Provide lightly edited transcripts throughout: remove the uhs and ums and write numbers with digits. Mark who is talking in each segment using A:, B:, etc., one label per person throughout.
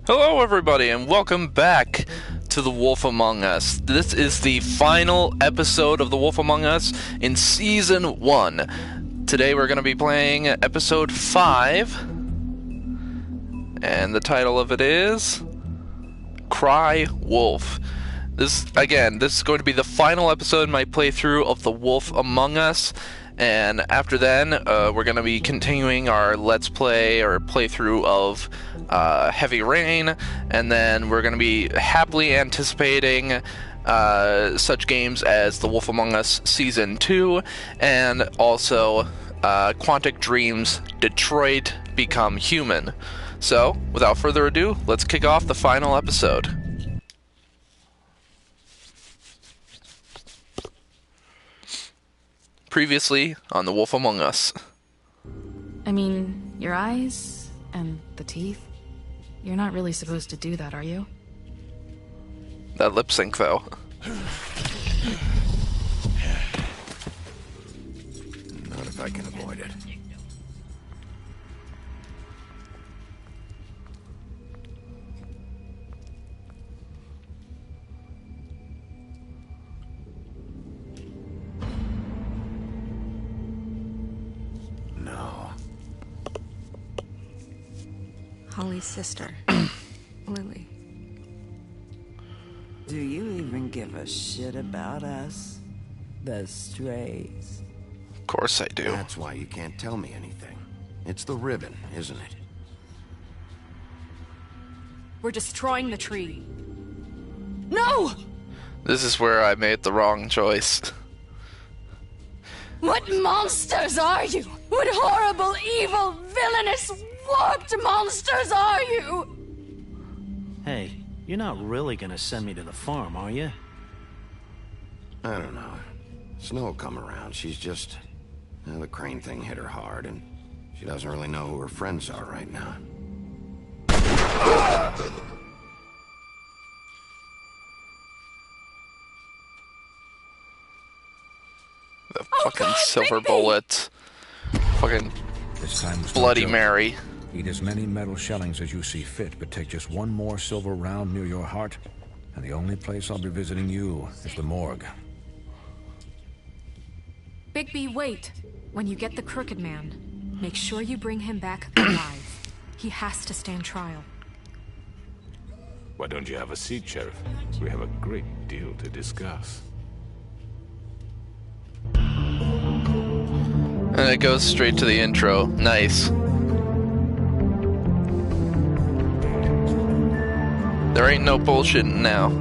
A: Hello everybody and welcome back to The Wolf Among Us. This is the final episode of The Wolf Among Us in Season 1. Today we're going to be playing Episode 5, and the title of it is Cry Wolf. This is going to be the final episode in my playthrough of The Wolf Among Us, and after then we're going to be continuing our Let's Play or playthrough of Heavy Rain, and then we're going to be happily anticipating such games as The Wolf Among Us Season 2, and also Quantic Dream's Detroit Become Human. So, without further ado, let's kick off the final episode. Previously on The Wolf Among Us.
B: I mean, your eyes and the teeth. You're not really supposed to do that, are you?
A: That lip sync, though.
C: Not if I can avoid it. No.
D: Holly's sister, Lily.
E: Do you even give a shit about us? The strays.
A: Of course I do.
C: That's why you can't tell me anything. It's the ribbon, isn't it?
D: We're destroying the tree. No!
A: This is where I made the wrong choice.
D: What monsters are you? What horrible, evil, villainous, warped monsters are you?
F: Hey, you're not really gonna send me to the farm, are you?
C: I don't know. Snow will come around. She's just... the crane thing hit her hard, and she doesn't really know who her friends are right now.
A: The fucking
D: God,
A: silver
D: Bigby!
A: bullet. Fucking
G: This time was no
A: Bloody
G: joke.
A: Mary.
G: Eat as many metal shellings as you see fit, but take just one more silver round near your heart, and the only place I'll be visiting you is the morgue.
B: Bigby, wait. When you get the Crooked Man, make sure you bring him back alive. He has to stand trial.
H: Why don't you have a seat, Sheriff? We have a great deal to discuss.
A: And it goes straight to the intro. Nice. There ain't no bullshit now.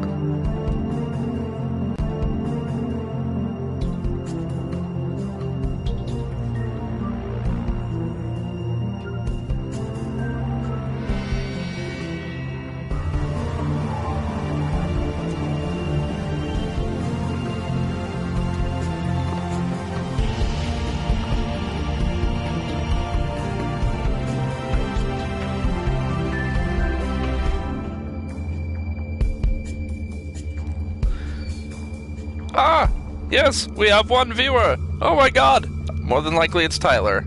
A: Ah! Yes, we have one viewer! Oh my god! More than likely it's Tyler.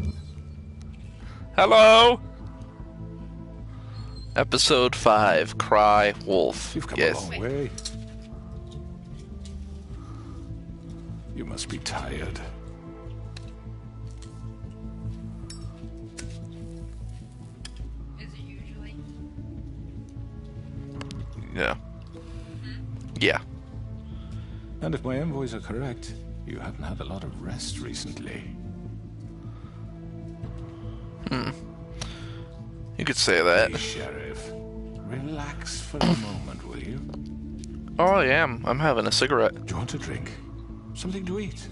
A: Hello? Episode 5, Cry Wolf.
H: You've come
A: Yes.
H: a long way. You must be tired.
A: Yeah. Yeah.
H: And if my envoys are correct, you haven't had a lot of rest recently.
A: You could say that.
H: Hey, Sheriff. Relax for a moment, will you?
A: Oh, I am. I'm having a cigarette.
H: Do you want a drink? Something to eat?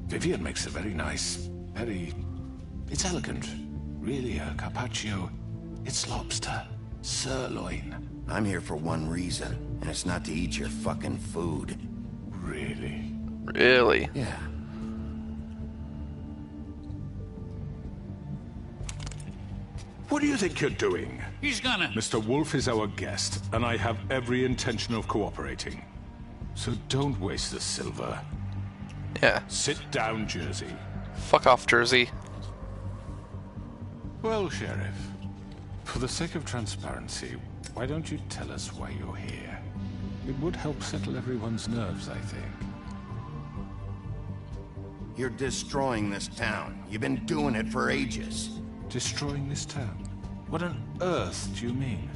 H: Vivian makes a very nice, it's elegant. Really, a carpaccio. It's lobster. Sirloin.
C: I'm here for one reason, and it's not to eat your fucking food.
H: Really?
A: Really?
C: Yeah.
H: What do you think you're doing?
I: He's gonna...
H: Mr. Wolf is our guest, and I have every intention of cooperating. So don't waste the silver.
A: Yeah.
H: Sit down, Jersey.
A: Fuck off, Jersey.
H: Well, Sheriff, For the sake of transparency, why don't you tell us why you're here? It would help settle everyone's nerves, I think.
C: You're destroying this town. You've been doing it for ages.
H: Destroying this town? What on earth do you mean?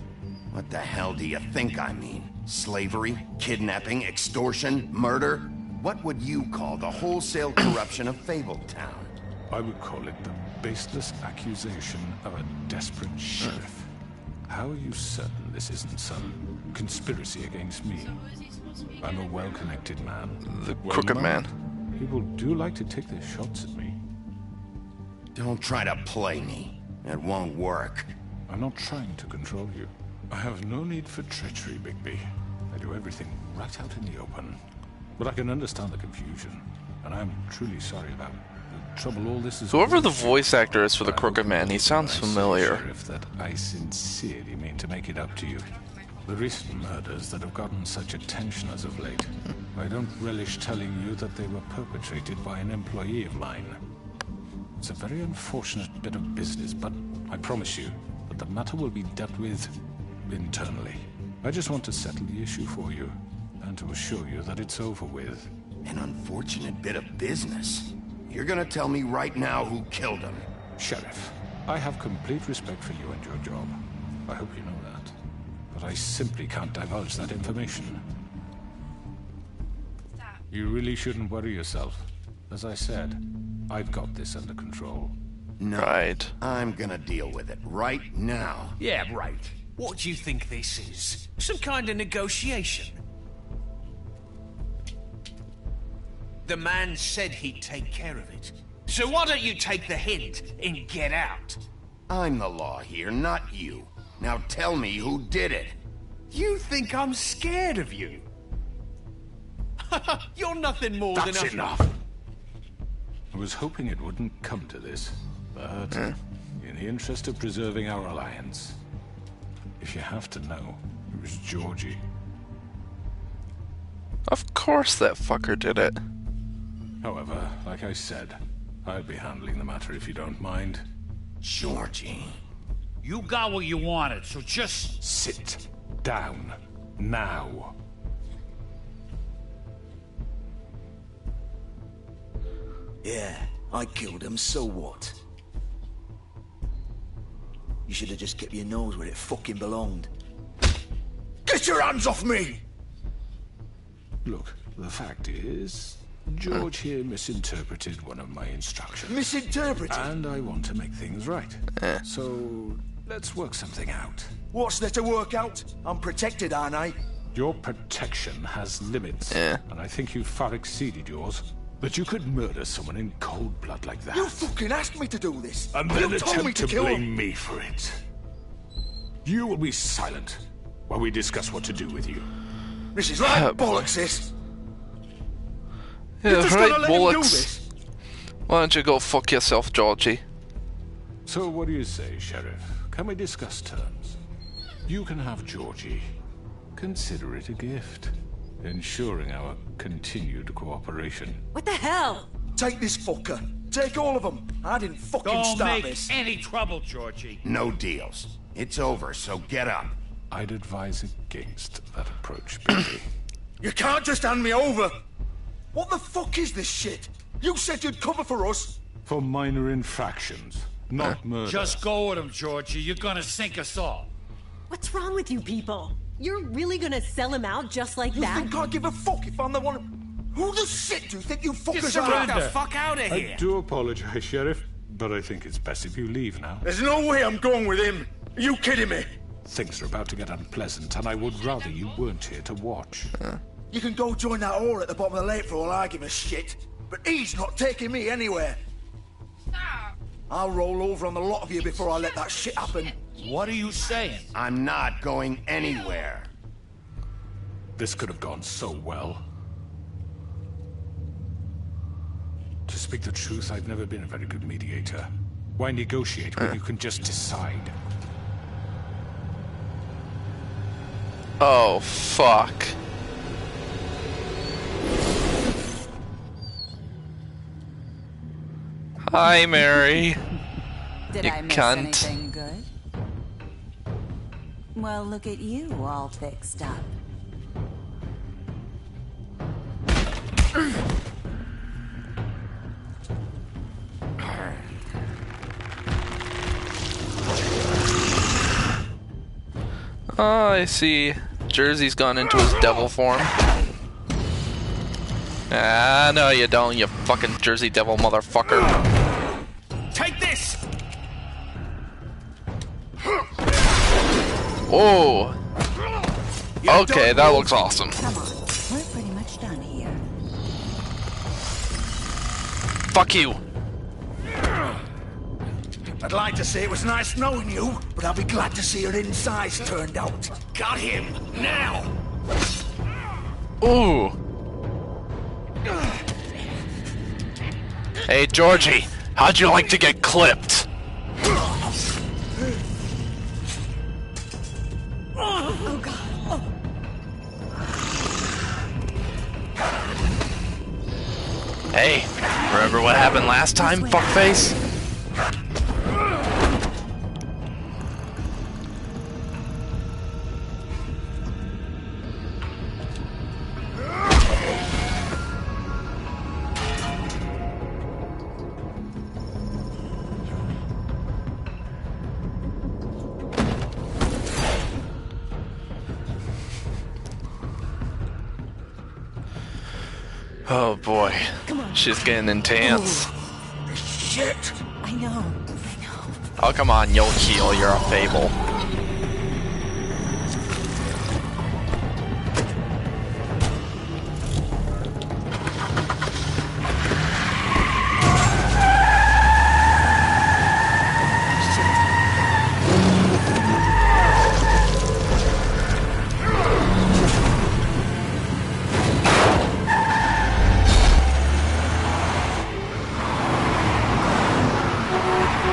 C: What the hell do you think I mean? Slavery, kidnapping, extortion, murder? What would you call the wholesale corruption of Fabletown?
H: I would call it the baseless accusation of a desperate sheriff. How are you certain this isn't some conspiracy against me? I'm a well-connected man.
A: The crooked man.
H: People do like to take their shots at me.
C: Don't try to play me. It won't work.
H: I'm not trying to control you. I have no need for treachery, Bigby. I do everything right out in the open. But I can understand the confusion, and I'm truly sorry about the trouble all this is.
A: Whoever the voice actor is for the crooked man, he sounds familiar.
H: Sheriff, that I sincerely mean to make it up to you. The recent murders that have gotten such attention as of late, I don't relish telling you that they were perpetrated by an employee of mine. It's a very unfortunate bit of business, but I promise you that the matter will be dealt with internally. I just want to settle the issue for you, and to assure you that it's over with.
C: An unfortunate bit of business. You're gonna tell me right now who killed him.
H: Sheriff, I have complete respect for you and your job. I hope you know that. But I simply can't divulge that information. You really shouldn't worry yourself. As I said, I've got this under control.
C: No,
A: Right.
C: I'm gonna deal with it right now.
I: Yeah, right. What do you think this is? Some kind of negotiation? The man said he'd take care of it. So why don't you take the hint and get out?
C: I'm the law here, not you. Now tell me who did it.
I: You think I'm scared of you? You're nothing more
H: That's
I: than a...
H: enough! I was hoping it wouldn't come to this, but in the interest of preserving our alliance, if you have to know, it was Georgie.
A: Of course that fucker did it.
H: However, like I said, I'll be handling the matter if you don't mind.
C: Georgie.
I: You got what you wanted, so just...
H: Sit down now.
J: Yeah, I killed him, so what? You should have just kept your nose where it fucking belonged. Get your hands off me!
H: Look, the fact is, George here misinterpreted one of my instructions.
J: Misinterpreted?
H: And I want to make things right. So, let's work something out.
J: What's there to work out? I'm protected, aren't I?
H: Your protection has limits,
A: Yeah.
H: and I think you've far exceeded yours. But you could murder someone in cold blood like that.
J: You fucking asked me to do this.
H: And
J: You
H: then
J: told me
H: attempt to
J: kill him.
H: blame me for it. You will be silent while we discuss what to do with you.
J: This is like bollocks, this.
A: Yeah,
J: You're just
A: right,
J: gonna let him do
A: bollocks.
J: this?
A: Why don't you go fuck yourself, Georgie?
H: So what do you say, Sheriff? Can we discuss terms? You can have Georgie. Consider it a gift, ensuring our continued cooperation.
K: What the hell?
J: Take this fucker. Take all of them. I didn't fucking
I: Don't
J: start
I: make
J: this.
I: any trouble, Georgie.
C: No deals. It's over, so get up.
H: I'd advise against that approach, Billy.
J: You can't just hand me over. What the fuck is this shit? You said you'd cover for us.
H: For minor infractions, not murder.
I: Just go with him, Georgie. You're gonna sink us all.
K: What's wrong with you people? You're really gonna sell him out just like
J: You
K: that?
J: think I give a fuck if I'm the one... Who the shit do you think you fuckers are?
I: Get the fuck out of here.
H: I do apologize, Sheriff, but I think it's best if you leave now.
J: There's no way I'm going with him. Are you kidding me?
H: Things are about to get unpleasant, and I would rather you weren't here to watch.
J: You can go join that whore at the bottom of the lake for all I give a shit. But he's not taking me anywhere. I'll roll over on the lot of you before I let that shit happen.
I: What are you saying?
C: I'm not going anywhere.
H: This could have gone so well. To speak the truth, I've never been a very good mediator. Why negotiate when you can just decide?
A: Oh, fuck. Hi, Mary.
E: Did
A: You
E: I miss
A: cunt.
E: anything good? Well, look at you, all fixed up.
A: Oh, I see. Jersey's gone into his devil form. Ah, no you don't, you fucking Jersey devil motherfucker.
I: Take this!
A: Oh! Okay, that looks awesome.
E: Come on, we're pretty much done here.
A: Fuck you!
J: I'd like to say it was nice knowing you, but I'll be glad to see your insides turned out.
I: Got him! Now!
A: Ooh! Hey, Georgie, how'd you like to get clipped?
K: Oh god.
A: Hey, remember what happened last time, fuckface? Oh boy, she's getting intense.
J: Shit!
E: I know.
A: Oh come on, you'll heal, you're a fable.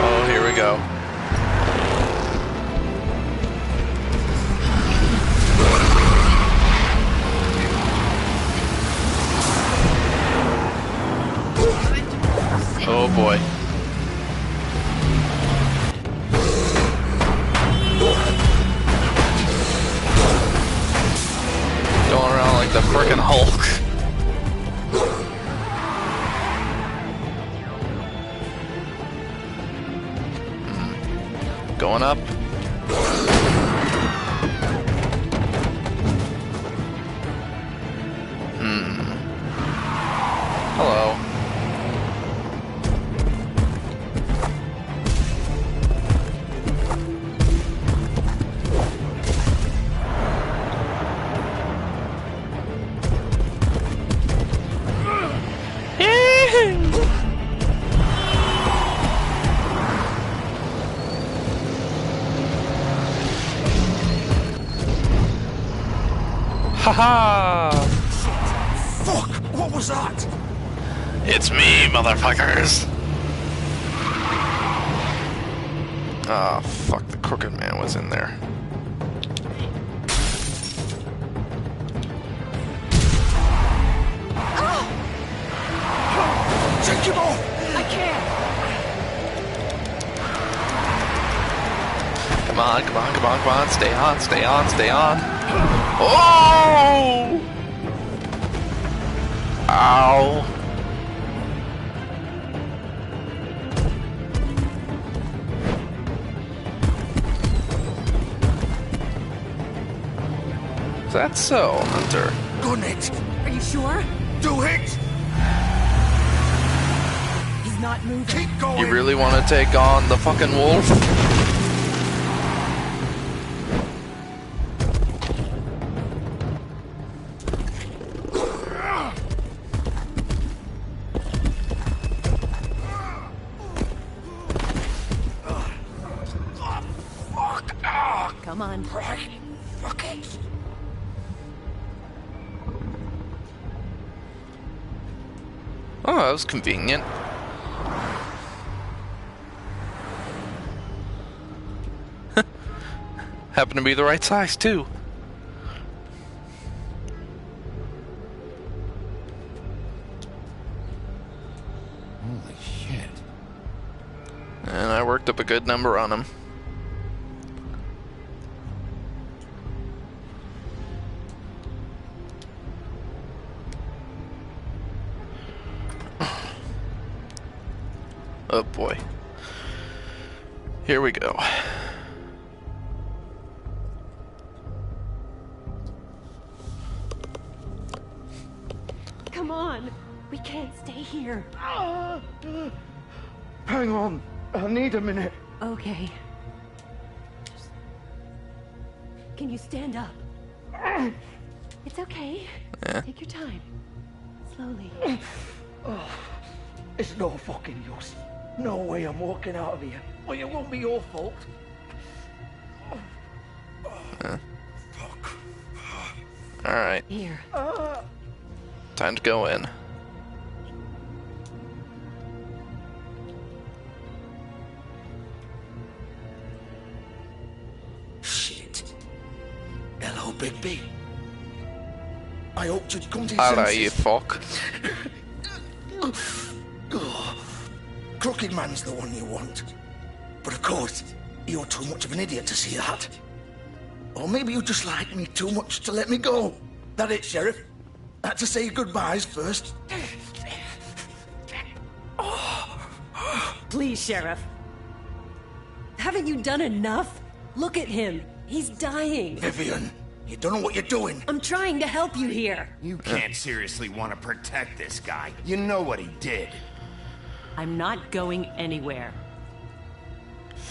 A: Oh, here we go. Oh boy. Going around like the frickin' Hulk. Going up. Hello. Haha!
J: Fuck! What was that?
A: It's me, motherfuckers! Ah, oh, fuck, the crooked man was in there.
J: Take him off!
B: I can't.
A: Come on, come on, come on, come on, stay on, stay on, stay on. Oh! Ow. Is that so, Hunter?
J: Gun it!
K: Are you sure?
J: Do it!
K: He's not moving.
J: Keep going!
A: You really want to take on the fucking wolf?
K: Come on.
J: Fuck it!
A: Oh, that was convenient. Happened to be the right size, too.
C: Holy shit.
A: And I worked up a good number on him. Oh boy. Here we go.
K: Come on. We can't stay here.
J: Hang on. I need a minute.
K: Okay. Can you stand up? It's okay.
A: Yeah.
K: Take your time. Slowly.
J: It's no fucking use. No way I'm walking out of here. Well, it won't be your fault. Fuck.
A: Alright.
K: Here.
A: Time to go in.
J: Shit. Hello, Bigby. I hoped you'd come to your
A: Hello,
J: senses.
A: you fuck.
J: Crooked Man's the one you want. But of course, you're too much of an idiot to see that. Or maybe you just like me too much to let me go. That it, Sheriff? Had to say goodbyes first.
K: Please, Sheriff. Haven't you done enough? Look at him. He's dying.
J: Vivian, you don't know what you're doing.
K: I'm trying to help you here.
I: You can't seriously want to protect this guy. You know what he did.
K: I'm not going anywhere.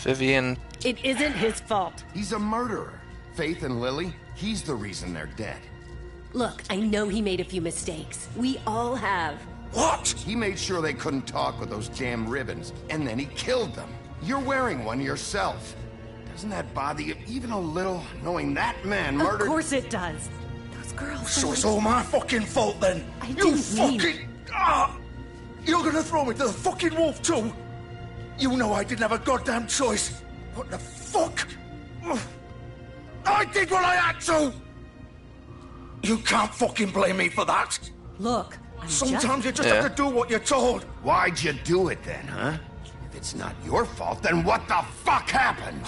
A: Vivian.
K: It isn't his fault.
C: He's a murderer. Faith and Lily, he's the reason they're dead.
K: Look, I know he made a few mistakes. We all have.
C: What? He made sure they couldn't talk with those damn ribbons, and then he killed them. You're wearing one yourself. Doesn't that bother you even a little, knowing that man murdered...
K: Of course it does. Those girls...
J: So it's all my fucking fault then?
K: I didn't mean...
J: You're gonna throw me to the fucking wolf too? You know I didn't have a goddamn choice. What the fuck? I did what I had to! You can't fucking blame me for that.
K: Look,
J: Sometimes you just have to do what you're told.
C: Why'd you do it then, huh? If it's not your fault, then what the fuck happened?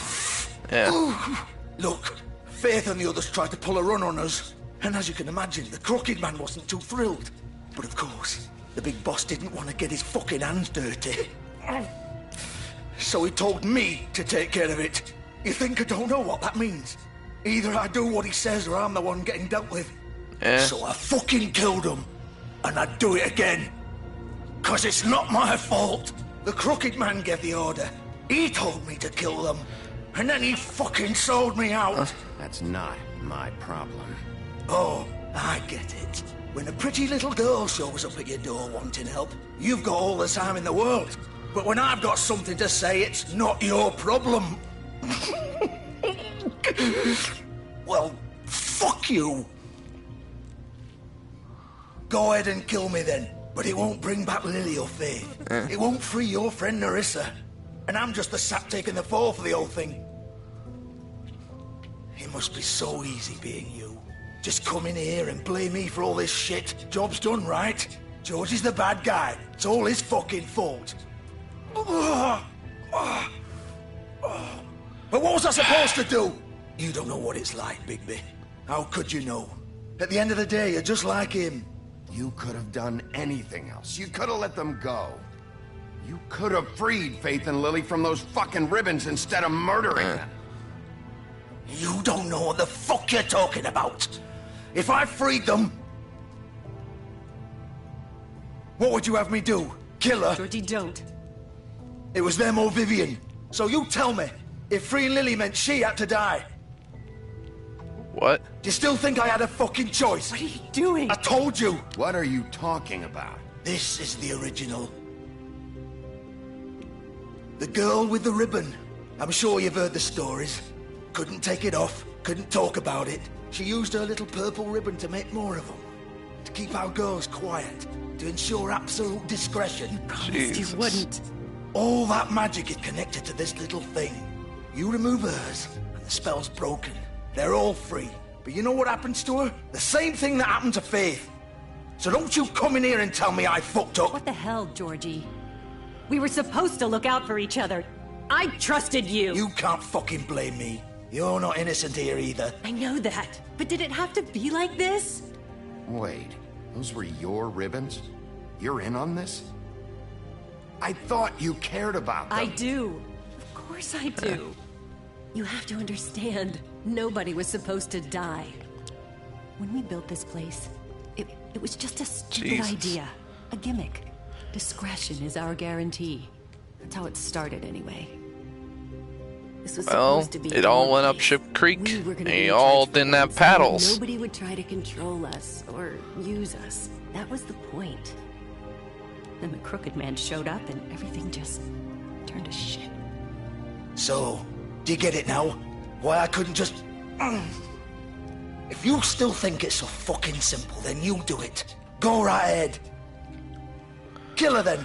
A: Yeah.
J: Look, Faith and the others tried to pull a run on us. And as you can imagine, the Crooked Man wasn't too thrilled. But of course, the big boss didn't want to get his fucking hands dirty. So he told me to take care of it. You think I don't know what that means? Either I do what he says or I'm the one getting dealt with. So I fucking killed him. And I'd do it again. 'Cause it's not my fault. The Crooked Man gave the order. He told me to kill them. And then he fucking sold me out.
C: That's not my problem.
J: Oh, I get it. When a pretty little girl shows up at your door wanting help, you've got all the time in the world. But when I've got something to say, it's not your problem. Well, fuck you. Go ahead and kill me then. But it won't bring back Lily or Faith. It won't free your friend Narissa. And I'm just the sap taking the fall for the whole thing. It must be so easy being you. Just come in here and blame me for all this shit. Job's done, right? George is the bad guy. It's all his fucking fault. But what was I supposed to do? You don't know what it's like, Bigby. How could you know? At the end of the day, you're just like him.
C: You could have done anything else. You could have let them go. You could have freed Faith and Lily from those fucking ribbons instead of murdering them.
J: You don't know what the fuck you're talking about. If I freed them... What would you have me do? Kill her?
K: Georgie, don't.
J: It was them or Vivian. So you tell me, if freeing Lily meant she had to die...
A: What?
J: Do you still think I had a fucking choice?
K: What are you doing?
J: I told you.
C: What are you talking about?
J: This is the original. The girl with the ribbon. I'm sure you've heard the stories. Couldn't take it off, couldn't talk about it. She used her little purple ribbon to make more of them. To keep our girls quiet. To ensure absolute discretion.
K: Promised you wouldn't.
J: All that magic is connected to this little thing. You remove hers, and the spell's broken. They're all free. But you know what happens to her? The same thing that happened to Faith. So don't you come in here and tell me I fucked up.
K: What the hell, Georgie? We were supposed to look out for each other. I trusted you.
J: You can't fucking blame me. You're not innocent here either.
K: I know that. But did it have to be like this?
C: Wait, those were your ribbons? You're in on this? I thought you cared about them.
K: I do. Of course I do. You have to understand, nobody was supposed to die. When we built this place, it was just a stupid idea. A gimmick. Discretion is our guarantee. That's how it started anyway. This was supposed to be
A: it all went up Ship Creek. They all didn't have paddles.
K: Nobody would try to control us or use us. That was the point. Then the Crooked Man showed up and everything just turned to shit.
J: So, do you get it now? Why I couldn't just... If you still think it's so fucking simple, then you do it. Go right ahead. Kill her then.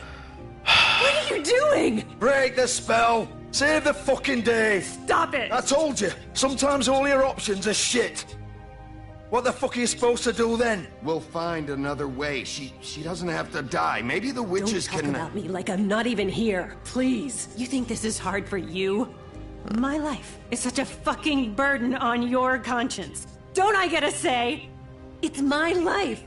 K: What are you doing?
J: Break the spell. Save the fucking day.
K: Stop it.
J: I told you. Sometimes all your options are shit. What the fuck are you supposed to do then?
C: We'll find another way. She doesn't have to die. Maybe the witches
K: Don't talk
C: can...
K: about me like I'm not even here. Please. You think this is hard for you? My life is such a fucking burden on your conscience. Don't I get a say? It's my life.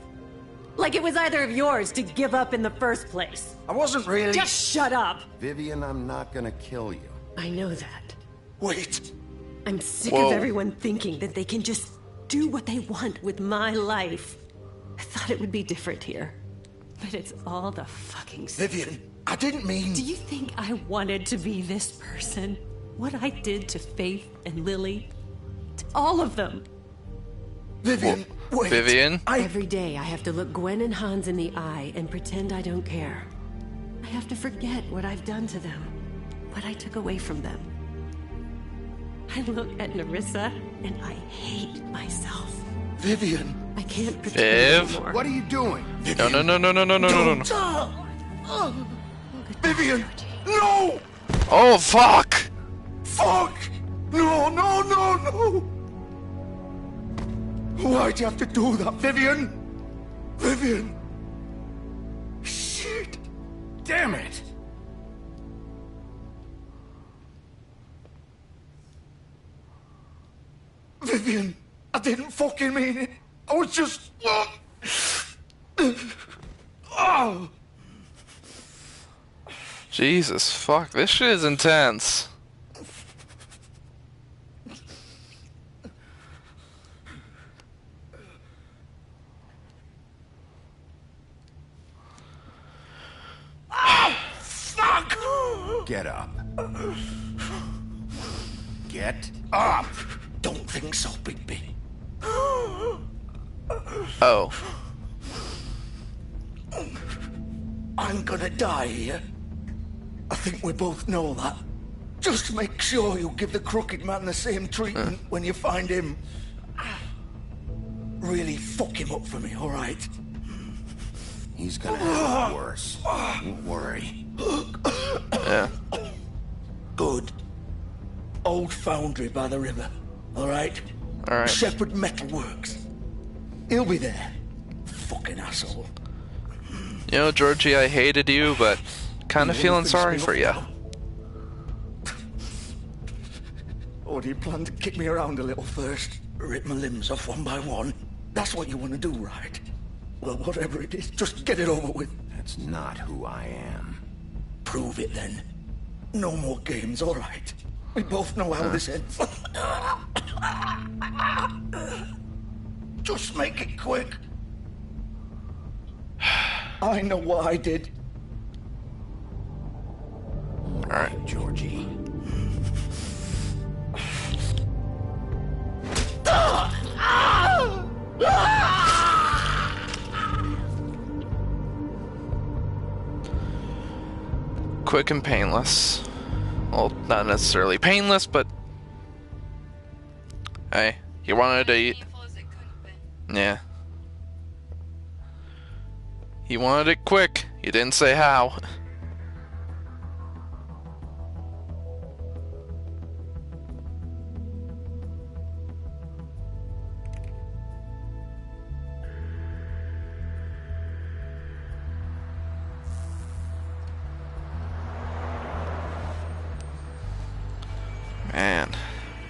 K: Like it was either of yours to give up in the first place.
J: I wasn't really...
K: Just shut up.
C: Vivian, I'm not gonna kill you.
K: I know that.
J: Wait.
K: I'm sick of everyone thinking that they can just do what they want with my life. I thought it would be different here. But it's all the fucking same.
J: Vivian, I didn't mean...
K: Do you think I wanted to be this person? What I did to Faith and Lily? To all of them.
J: Vivian, wait.
A: Vivian?
K: Every day I have to look Gwen and Hans in the eye and pretend I don't care. I have to forget what I've done to them. What I took away from them. I look at Nerissa and I hate myself.
J: Vivian.
K: I can't pretend
A: Viv?
K: anymore.
C: What are you doing?
A: No, no, no, no, no, no, no, no, no.
J: Vivian, no!
A: Oh, fuck!
J: Fuck! No, no, no, no! Why'd you have to do that, Vivian? Vivian! Shit!
C: Damn it!
J: Vivian, I didn't fucking mean it. I was just... Oh!
A: Jesus, fuck, this shit is intense.
J: Fuck!
C: Get up. Get up!
J: Don't think so, Bigby.
A: Oh.
J: I'm gonna die here. I think we both know that. Just make sure you give the Crooked Man the same treatment when you find him. Really fuck him up for me, alright?
C: He's gonna have it worse. Don't worry.
A: Yeah.
J: Good. Old foundry by the river, alright?
A: Alright.
J: Shepherd Metal Works. He'll be there. Fucking asshole.
A: You know, Georgie, I hated you, but kind of feeling sorry for you.
J: Or do you plan to kick me around a little first? Rip my limbs off one by one? That's what you want to do, right? Well, whatever it is, just get it over with.
C: That's not who I am.
J: Prove it then. No more games, all right? We both know how this ends. Just make it quick. I know what I did.
C: All right, Georgie.
A: Quick and painless. Well, not necessarily painless, but hey, you wanted to eat. Yeah. He wanted it quick. You didn't say how. Man,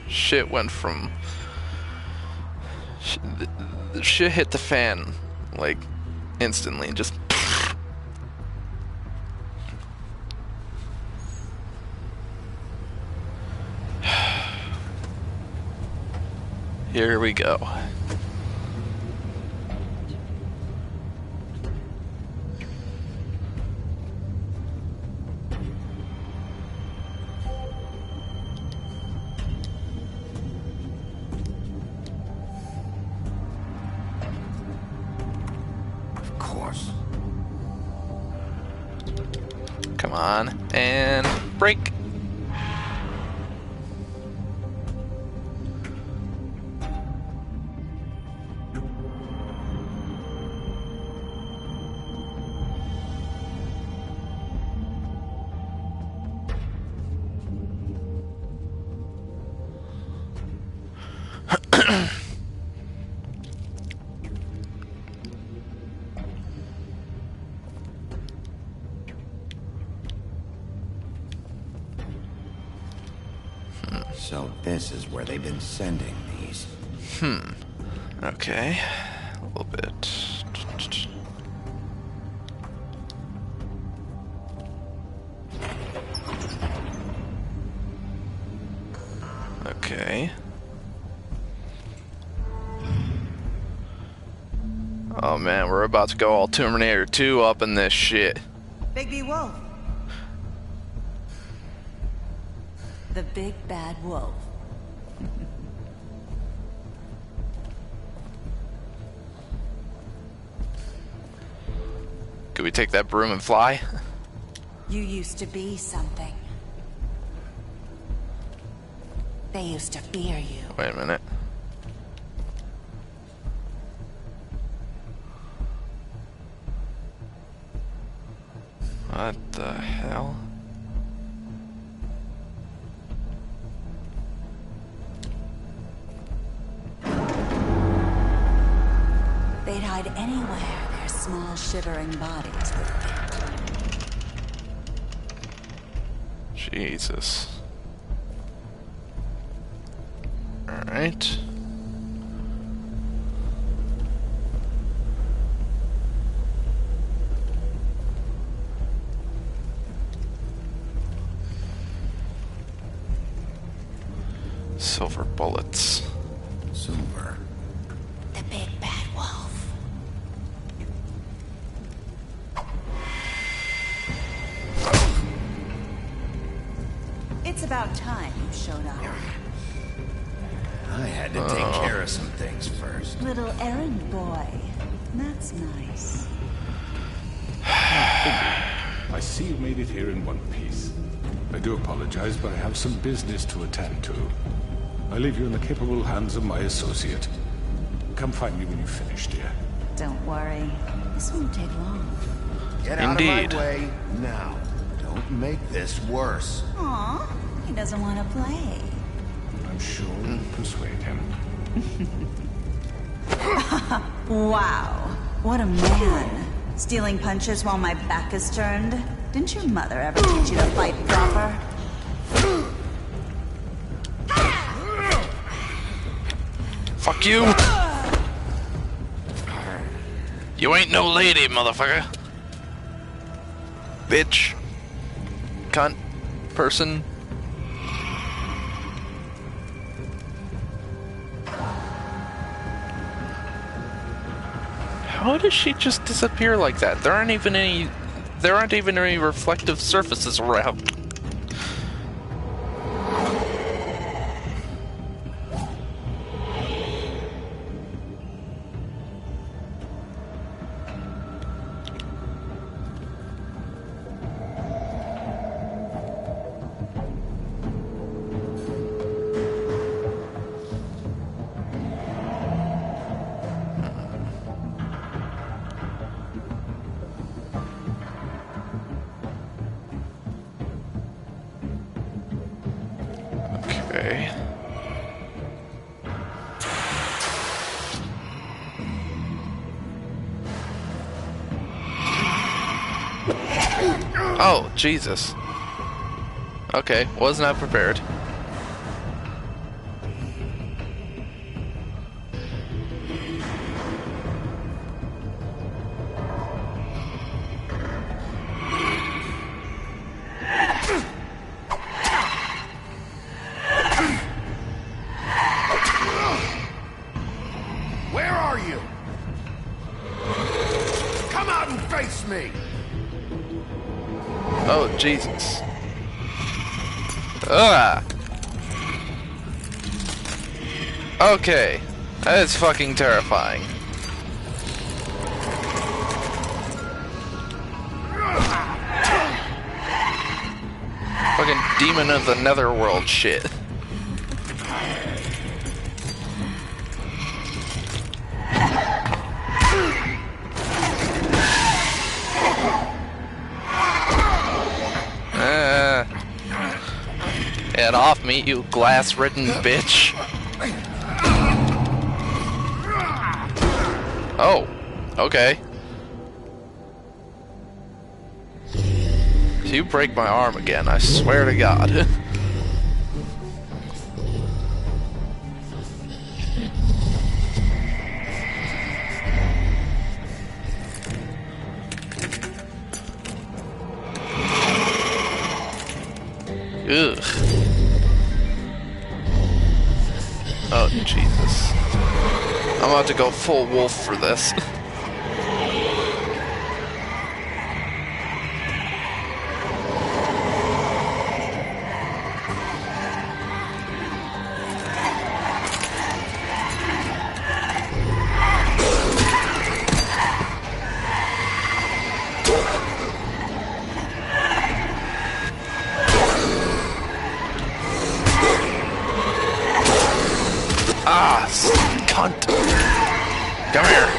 A: shit went from... The shit hit the fan, like, instantly, just... Here we go.
C: Of course.
A: Come on, and break.
C: So this is where they've been sending these.
A: Okay, a little bit. Okay. Oh man, we're about to go all Terminator 2 up in this shit.
E: Bigby Wolf.
K: The big bad wolf.
A: Could we take that broom and fly?
L: You used to be something. They used to fear you.
A: Wait a minute. What the hell?
L: They'd hide anywhere their small shivering bodies would fit.
A: Jesus. Alright. Silver bullets.
C: Silver.
L: The big bad wolf.
E: It's about time you showed up.
C: I had to take care of some things first.
E: Little errand boy. That's nice.
H: I see you made it here in one piece. I do apologize, but I have some business to attend to. I leave you in the capable hands of my associate. Come find me when you've finished, dear.
E: Don't worry. This won't take long.
C: Get out
A: Indeed.
C: of my way now. Don't make this worse.
E: Aw, he doesn't want to play.
H: I'm sure you'll persuade him.
E: Wow, what a man. Stealing punches while my back is turned? Didn't your mother ever teach you to fight proper?
A: Fuck you! You ain't no lady, motherfucker. Bitch. Cunt. Person. How does she just disappear like that? There aren't even any reflective surfaces around. Okay. Oh, Jesus. Okay, was not prepared.
C: are you? Come out and face me!
A: Oh, Jesus. Ah! Okay. That's fucking terrifying. Fucking demon of the netherworld shit. Get off me, you glass-ridden bitch. Oh, okay. If you break my arm again, I swear to God. Ugh. Oh, Jesus. I'm about to go full wolf for this. Ah, cunt. Come here.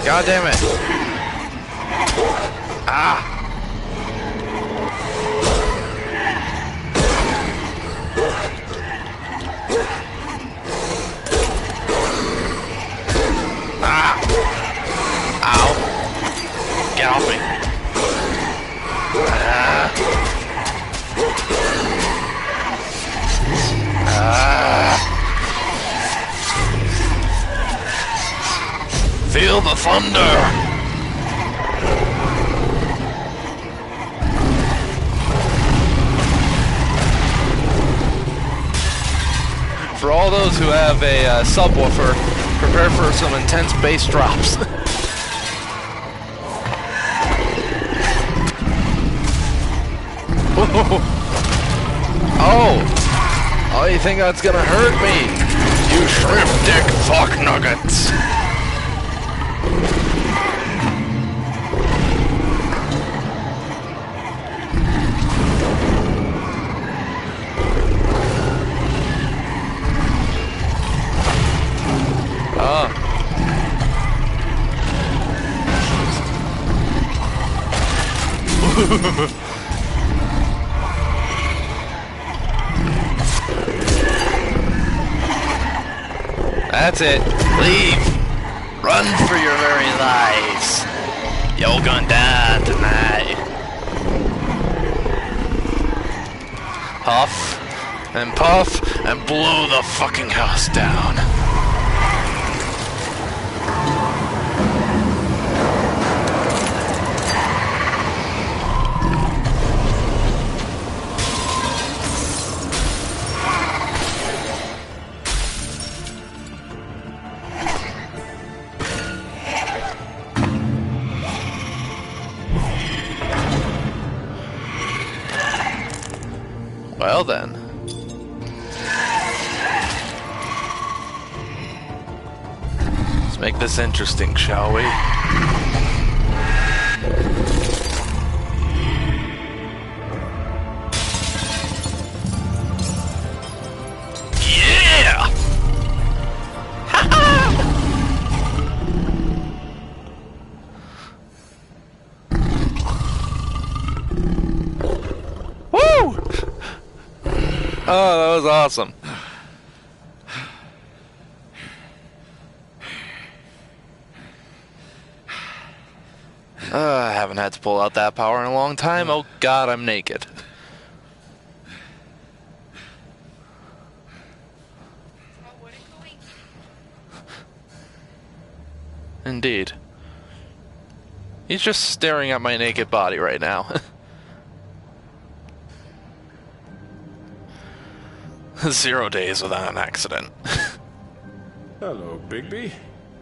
A: God damn it. Ah. Ah. Ow. Get off me. Feel the thunder! For all those who have a subwoofer, prepare for some intense bass drops. Oh, you think that's gonna hurt me? You shrimp dick fuck nuggets. That's it. Leave. Run for your very lives. You're gonna die tonight. Puff and puff and blow the fucking house down. Well then. Let's make this interesting, shall we? Yeah! Woo! Oh, that was awesome. I haven't had to pull out that power in a long time. Oh God, I'm naked. Indeed. He's just staring at my naked body right now. 0 days without an accident.
H: Hello, Bigby.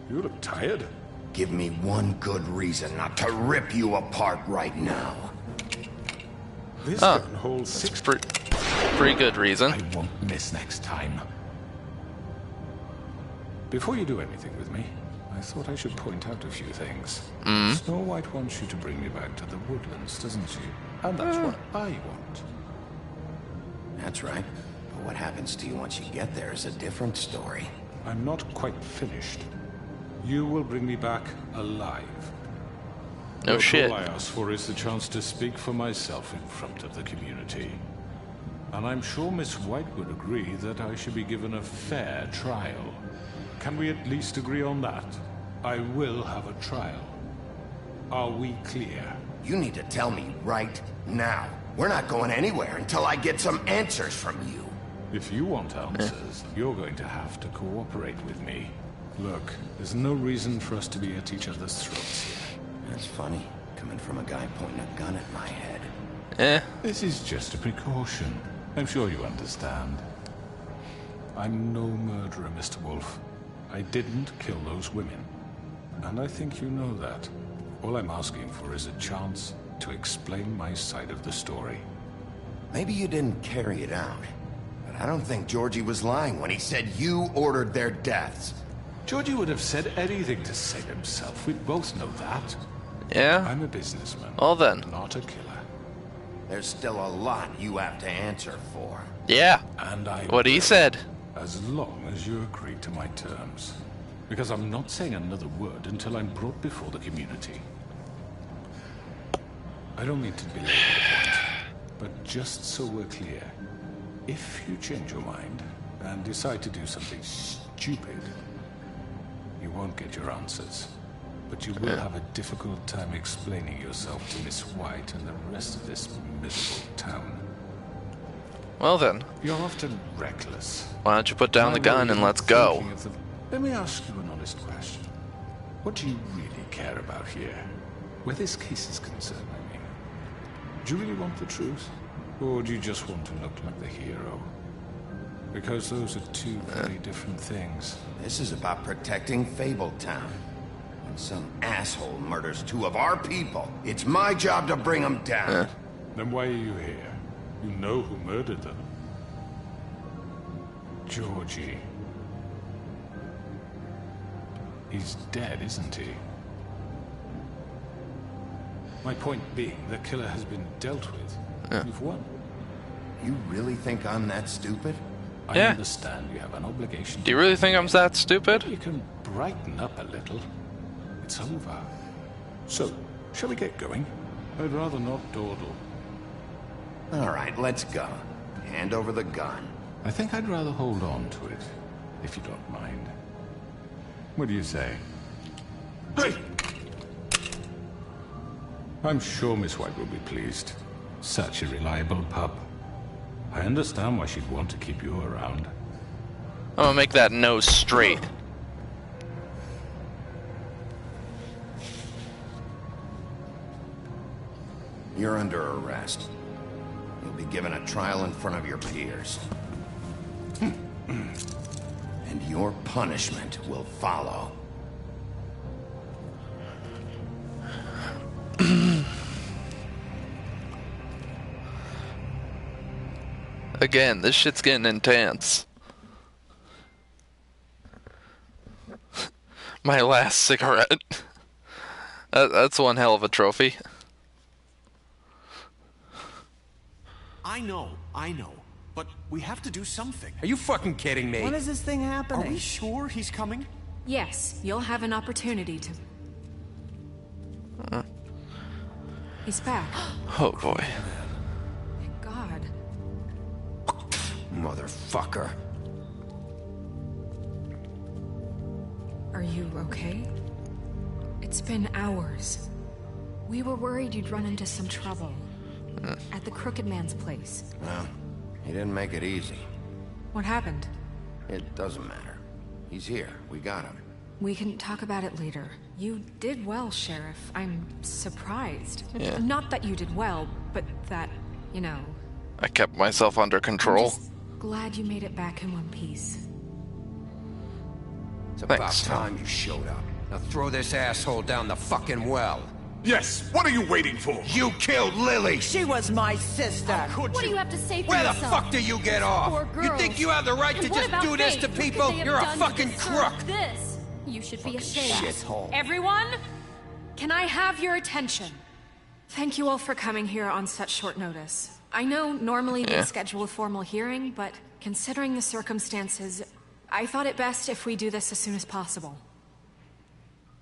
H: You look tired.
C: Give me one good reason not to rip you apart right now.
H: This gun holds 6...
A: Pretty good reason.
H: I won't miss next time. Before you do anything with me, I thought I should point out a few things. Snow White wants you to bring me back to the woodlands, doesn't she? And that's what I want.
C: That's right. But what happens to you once you get there is a different story.
H: I'm not quite finished. You will bring me back alive.
A: No shit.
H: All I ask for is the chance to speak for myself in front of the community. And I'm sure Miss White would agree that I should be given a fair trial. Can we at least agree on that? I will have a trial. Are we clear?
C: You need to tell me right now. We're not going anywhere until I get some answers from you.
H: If you want answers, you're going to have to cooperate with me. Look, there's no reason for us to be at each other's throats here.
C: That's funny, coming from a guy pointing a gun at my head.
H: This is just a precaution. I'm sure you understand. I'm no murderer, Mr. Wolf. I didn't kill those women. And I think you know that. All I'm asking for is a chance to explain my side of the story.
C: Maybe you didn't carry it out. But I don't think Georgie was lying when he said you ordered their deaths.
H: Georgie would have said anything to save himself. We both know that.
A: Yeah?
H: I'm a businessman.
A: Well then.
H: Not a killer.
C: There's still a lot you have to answer for.
A: Yeah.
H: And I
A: what he said.
H: As long as you agree to my terms. Because I'm not saying another word until I'm brought before the community. I don't mean to belabor the point, but just so we're clear, if you change your mind and decide to do something stupid, you won't get your answers. But you will have a difficult time explaining yourself to Miss White and the rest of this miserable town.
A: Well then.
H: You're often reckless.
A: Why don't you put down the gun and let's go?
H: Let me ask you an honest question. What do you really care about here? Where this case is concerned, I mean. Do you really want the truth? Or do you just want to look like the hero? Because those are two very different things.
C: This is about protecting Fabletown. When some asshole murders two of our people, it's my job to bring them down.
H: Then why are you here? You know who murdered them. Georgie. He's dead, isn't he? My point being, the killer has been dealt with. You've won.
C: You really think I'm that stupid?
H: I understand you have an obligation.
A: Do you really think I'm that stupid?
H: You can brighten up a little. It's over. So, shall we get going? I'd rather not dawdle.
C: All right, let's go. Hand over the gun.
H: I think I'd rather hold on to it, if you don't mind. What do you say? Hey! I'm sure Miss White will be pleased. Such a reliable pup. I understand why she'd want to keep you around.
A: I'm gonna make that nose straight.
C: You're under arrest. You'll be given a trial in front of your peers. And your punishment will follow.
A: Again, this shit's getting intense. My last cigarette. That's one hell of a trophy.
I: I know. But we have to do something.
M: Are you fucking kidding me?
N: When is this thing happening?
I: Are we sure he's coming?
B: Yes, you'll have an opportunity to... He's back.
A: Oh boy.
B: Thank God.
M: Motherfucker.
B: Are you okay? It's been hours. We were worried you'd run into some trouble. At the Crooked Man's place.
C: Well, he didn't make it easy.
B: What happened?
C: It doesn't matter. He's here. We got him.
B: We can talk about it later. You did well, Sheriff. I'm surprised.
A: Yeah.
B: Not that you did well, but that, you know...
A: I kept myself under control.
B: glad you made it back in one piece.
I: It's about time you showed up. Now throw this asshole down the fucking well.
H: Yes, what are you waiting for?
I: You killed Lily!
M: She was my sister.
I: Could
D: What do you have to say for
I: Where
D: yourself?
I: the fuck do you get off?
D: Poor
I: You
D: girls.
I: think you have the right
D: And
I: to
D: what
I: just
D: about
I: do this
D: Faith?
I: to
D: What could
I: people?
D: they have
I: You're a
D: done to
I: fucking
D: deserve
I: crook!
D: This. You should be ashamed.
I: Shithole.
B: Everyone, can I have your attention? Thank you all for coming here on such short notice. I know normally we schedule a formal hearing, but considering the circumstances, I thought it best if we do this as soon as possible.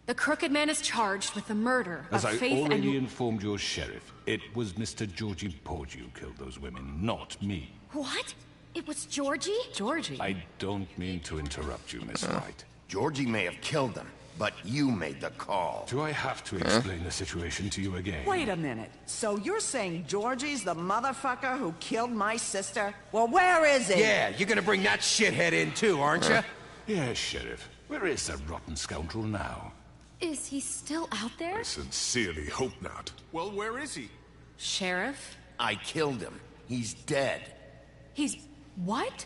B: The Crooked Man is charged with the murder
H: As
B: of
H: I
B: Faith
H: already
B: and...
H: informed your sheriff, it was Mr. Georgie Porgy who killed those women, not me.
D: What? It was Georgie?
B: Georgie?
H: I don't mean to interrupt you, Miss White.
C: Georgie may have killed them, but you made the call.
H: Do I have to explain the situation to you again?
M: Wait a minute. So you're saying Georgie's the motherfucker who killed my sister? Well, where is he?
I: Yeah, you're gonna bring that shithead in too, aren't you?
H: Yes, Sheriff. Where is that rotten scoundrel now?
D: Is he still out there?
H: I sincerely hope not.
N: Well, where is he?
B: Sheriff?
C: I killed him. He's dead.
B: He's... what?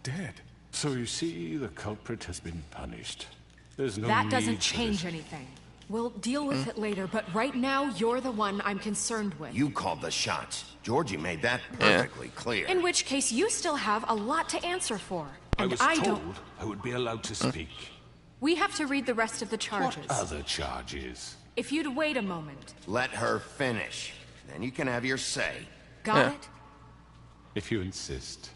H: Dead. So you see, the culprit has been punished. There's no
B: That
H: need
B: doesn't
H: for
B: change
H: this.
B: anything. We'll deal with it later, but right now, you're the one I'm concerned with.
C: You called the shots. Georgie made that perfectly clear.
B: In which case, you still have a lot to answer for. And
H: I was
B: I
H: told
B: don't...
H: I would be allowed to speak.
B: We have to read the rest of the charges.
H: What other charges?
B: If you'd wait a moment.
C: Let her finish. Then you can have your say.
B: Got it?
H: If you insist.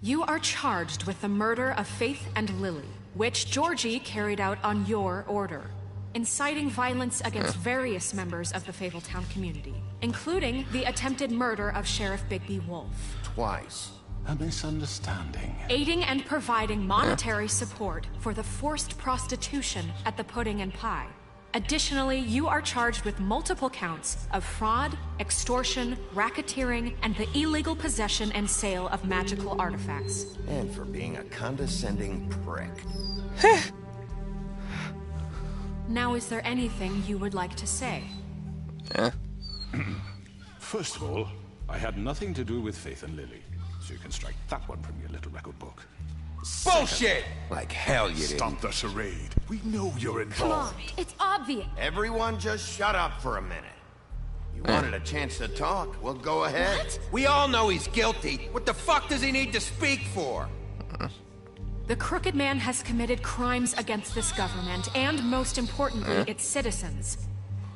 B: You are charged with the murder of Faith and Lily, which Georgie carried out on your order, inciting violence against various members of the Fabletown community, including the attempted murder of Sheriff Bigby Wolf.
C: Twice.
H: A misunderstanding.
B: Aiding and providing monetary support for the forced prostitution at the Pudding and Pie. Additionally, you are charged with multiple counts of fraud, extortion, racketeering, and the illegal possession and sale of magical artifacts.
C: And for being a condescending prick.
B: Now, is there anything you would like to say?
H: First of all, I had nothing to do with Faith and Lily. So you can strike that one from your little record book.
I: Bullshit! Like hell you didn't.
N: Stop the charade. We know you're
D: Come on,
N: involved.
D: it's obvious.
C: Everyone just shut up for a minute. You wanted a chance to talk? Well, go ahead.
D: What?
I: We all know he's guilty. What the fuck does he need to speak for?
B: The Crooked Man has committed crimes against this government and, most importantly, its citizens.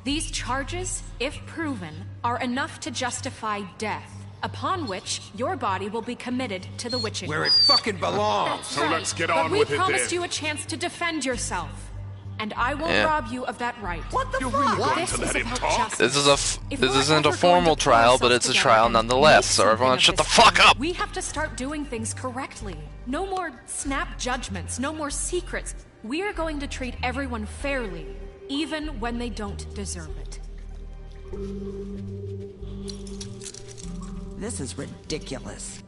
B: These charges, if proven, are enough to justify death, upon which your body will be committed to the witching
I: Where it
B: pot.
I: fucking belongs.
B: That's
N: So
B: right.
N: let's get
B: But
N: on
B: we
N: with it
B: promised
N: then.
B: you a chance to defend yourself, and I won't rob you of that right.
M: What the
N: You're
M: fuck?
N: really going
B: This
N: to
B: is
N: let him
B: about
N: talk?
B: justice. If
A: This
B: we're
A: isn't
B: ever
A: a
B: going
A: formal
B: to pull
A: trial, but
B: ourselves
A: it's a
B: together
A: trial
B: and
A: nonetheless.
B: make
A: So everyone,
B: something
A: shut the
B: of
A: fuck
B: this,
A: up.
B: We have to start doing things correctly. No more snap judgments. No more secrets. We are going to treat everyone fairly, even when they don't deserve it.
M: This is ridiculous.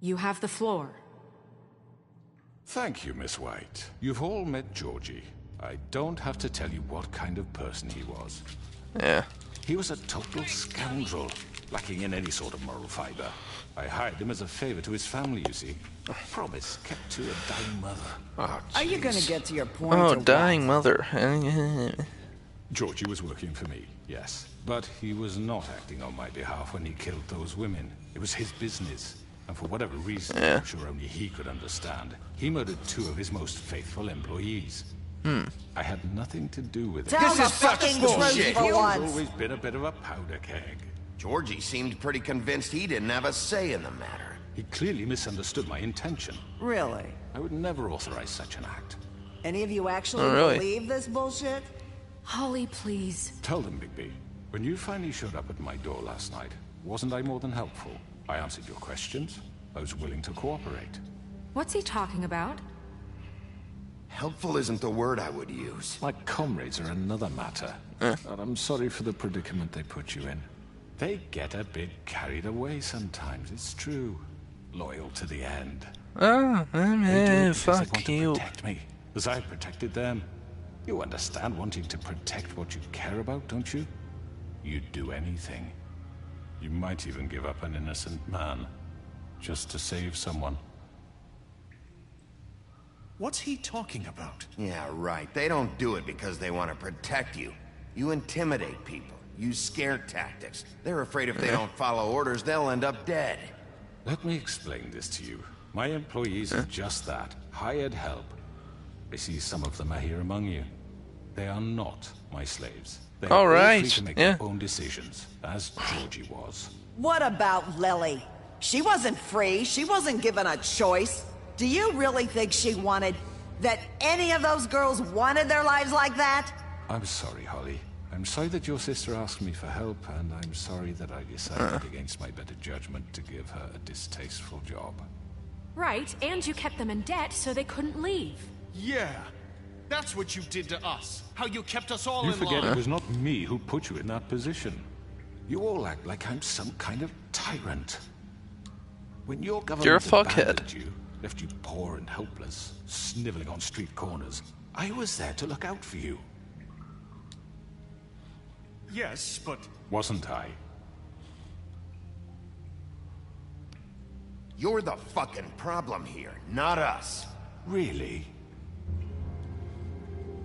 B: You have the floor.
H: Thank you, Miss White. You've all met Georgie. I don't have to tell you what kind of person he was.
A: Yeah.
H: He was a total scoundrel, lacking in any sort of moral fiber. I hired him as a favor to his family, you see. A promise kept to a dying mother.
M: Are you gonna get to your point?
A: Oh,
M: or what?
A: dying mother.
H: Georgie was working for me, yes. But he was not acting on my behalf when he killed those women. It was his business. And for whatever reason, I'm sure only he could understand, he murdered 2 of his most faithful employees. I had nothing to do with it.
M: Tell
I: This
M: the
I: is such
M: fucking
I: bullshit.
M: truth for
H: He's
M: once.
H: always been a bit of a powder keg.
C: Georgie seemed pretty convinced he didn't have a say in the matter.
H: He clearly misunderstood my intention.
M: Really?
H: I would never authorize such an act.
M: Any of you actually
A: Oh, really?
M: believe this bullshit?
B: Holly, please.
H: Tell them, Bigby, when you finally showed up at my door last night, wasn't I more than helpful? I answered your questions. I was willing to cooperate.
B: What's he talking about?
C: Helpful isn't the word I would use.
H: My comrades are another matter. And I'm sorry for the predicament they put you in. They get a bit carried away sometimes, it's true. Loyal to the end.
A: Oh,
H: They do it because
A: fuck
H: they want
A: you.
H: to protect me, as I protected them. You understand wanting to protect what you care about, don't you? you'd do anything. You might even give up an innocent man, just to save someone.
N: What's he talking about?
C: Yeah, right. They don't do it because they want to protect you. You intimidate people, use scare tactics. They're afraid if they don't follow orders, they'll end up dead.
H: Let me explain this to you. My employees are just that, hired help. I see some of them are here among you. They are not my slaves. They are all free to make their own decisions, as Georgie was.
M: What about Lily? She wasn't free. She wasn't given a choice. Do you really think she wanted... that any of those girls wanted their lives like that?
H: I'm sorry, Holly. I'm sorry that your sister asked me for help, and I'm sorry that I decided against my better judgment to give her a distasteful job.
B: Right, and you kept them in debt so they couldn't leave.
N: Yeah, that's what you did to us. How you kept us all in line.
H: You forget it was not me who put you in that position. You all act like I'm some kind of tyrant. When your government abandoned you, left you poor and helpless, sniveling on street corners, I was there to look out for you.
N: Yes, but...
H: Wasn't I?
C: You're the fucking problem here, not us.
H: Really?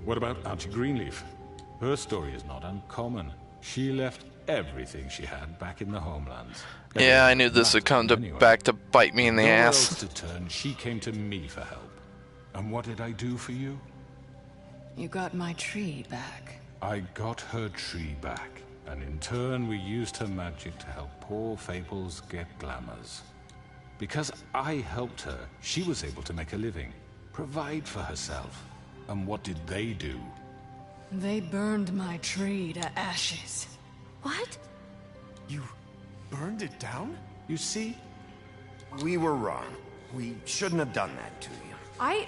H: What about Auntie Greenleaf? Her story is not uncommon. She left everything she had back in the homelands.
A: Yeah, I knew this would come back to bite me in the ass.
H: To turn, she came to me for help. And what did I do for you?
K: You got my tree back.
H: I got her tree back, and in turn we used her magic to help poor Fables get glamours. Because I helped her, she was able to make a living, provide for herself. And what did they do?
K: They burned my tree to ashes.
B: What?
N: You burned it down?
H: You see?
C: We were wrong. We shouldn't have done that to you.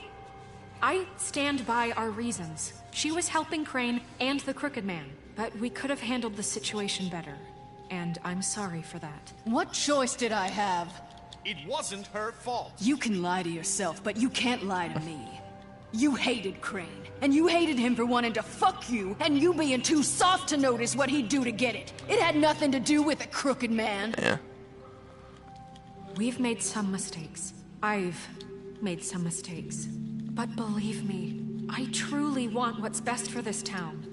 B: I stand by our reasons. She was helping Crane and the Crooked Man, but we could have handled the situation better. And I'm sorry for that.
K: What choice did I have?
N: It wasn't her fault.
K: You can lie to yourself, but you can't lie to me. You hated Crane, and you hated him for wanting to fuck you, and you being too soft to notice what he'd do to get it. It had nothing to do with the Crooked Man.
A: Yeah.
B: We've made some mistakes. I've made some mistakes. But believe me, I truly want what's best for this town.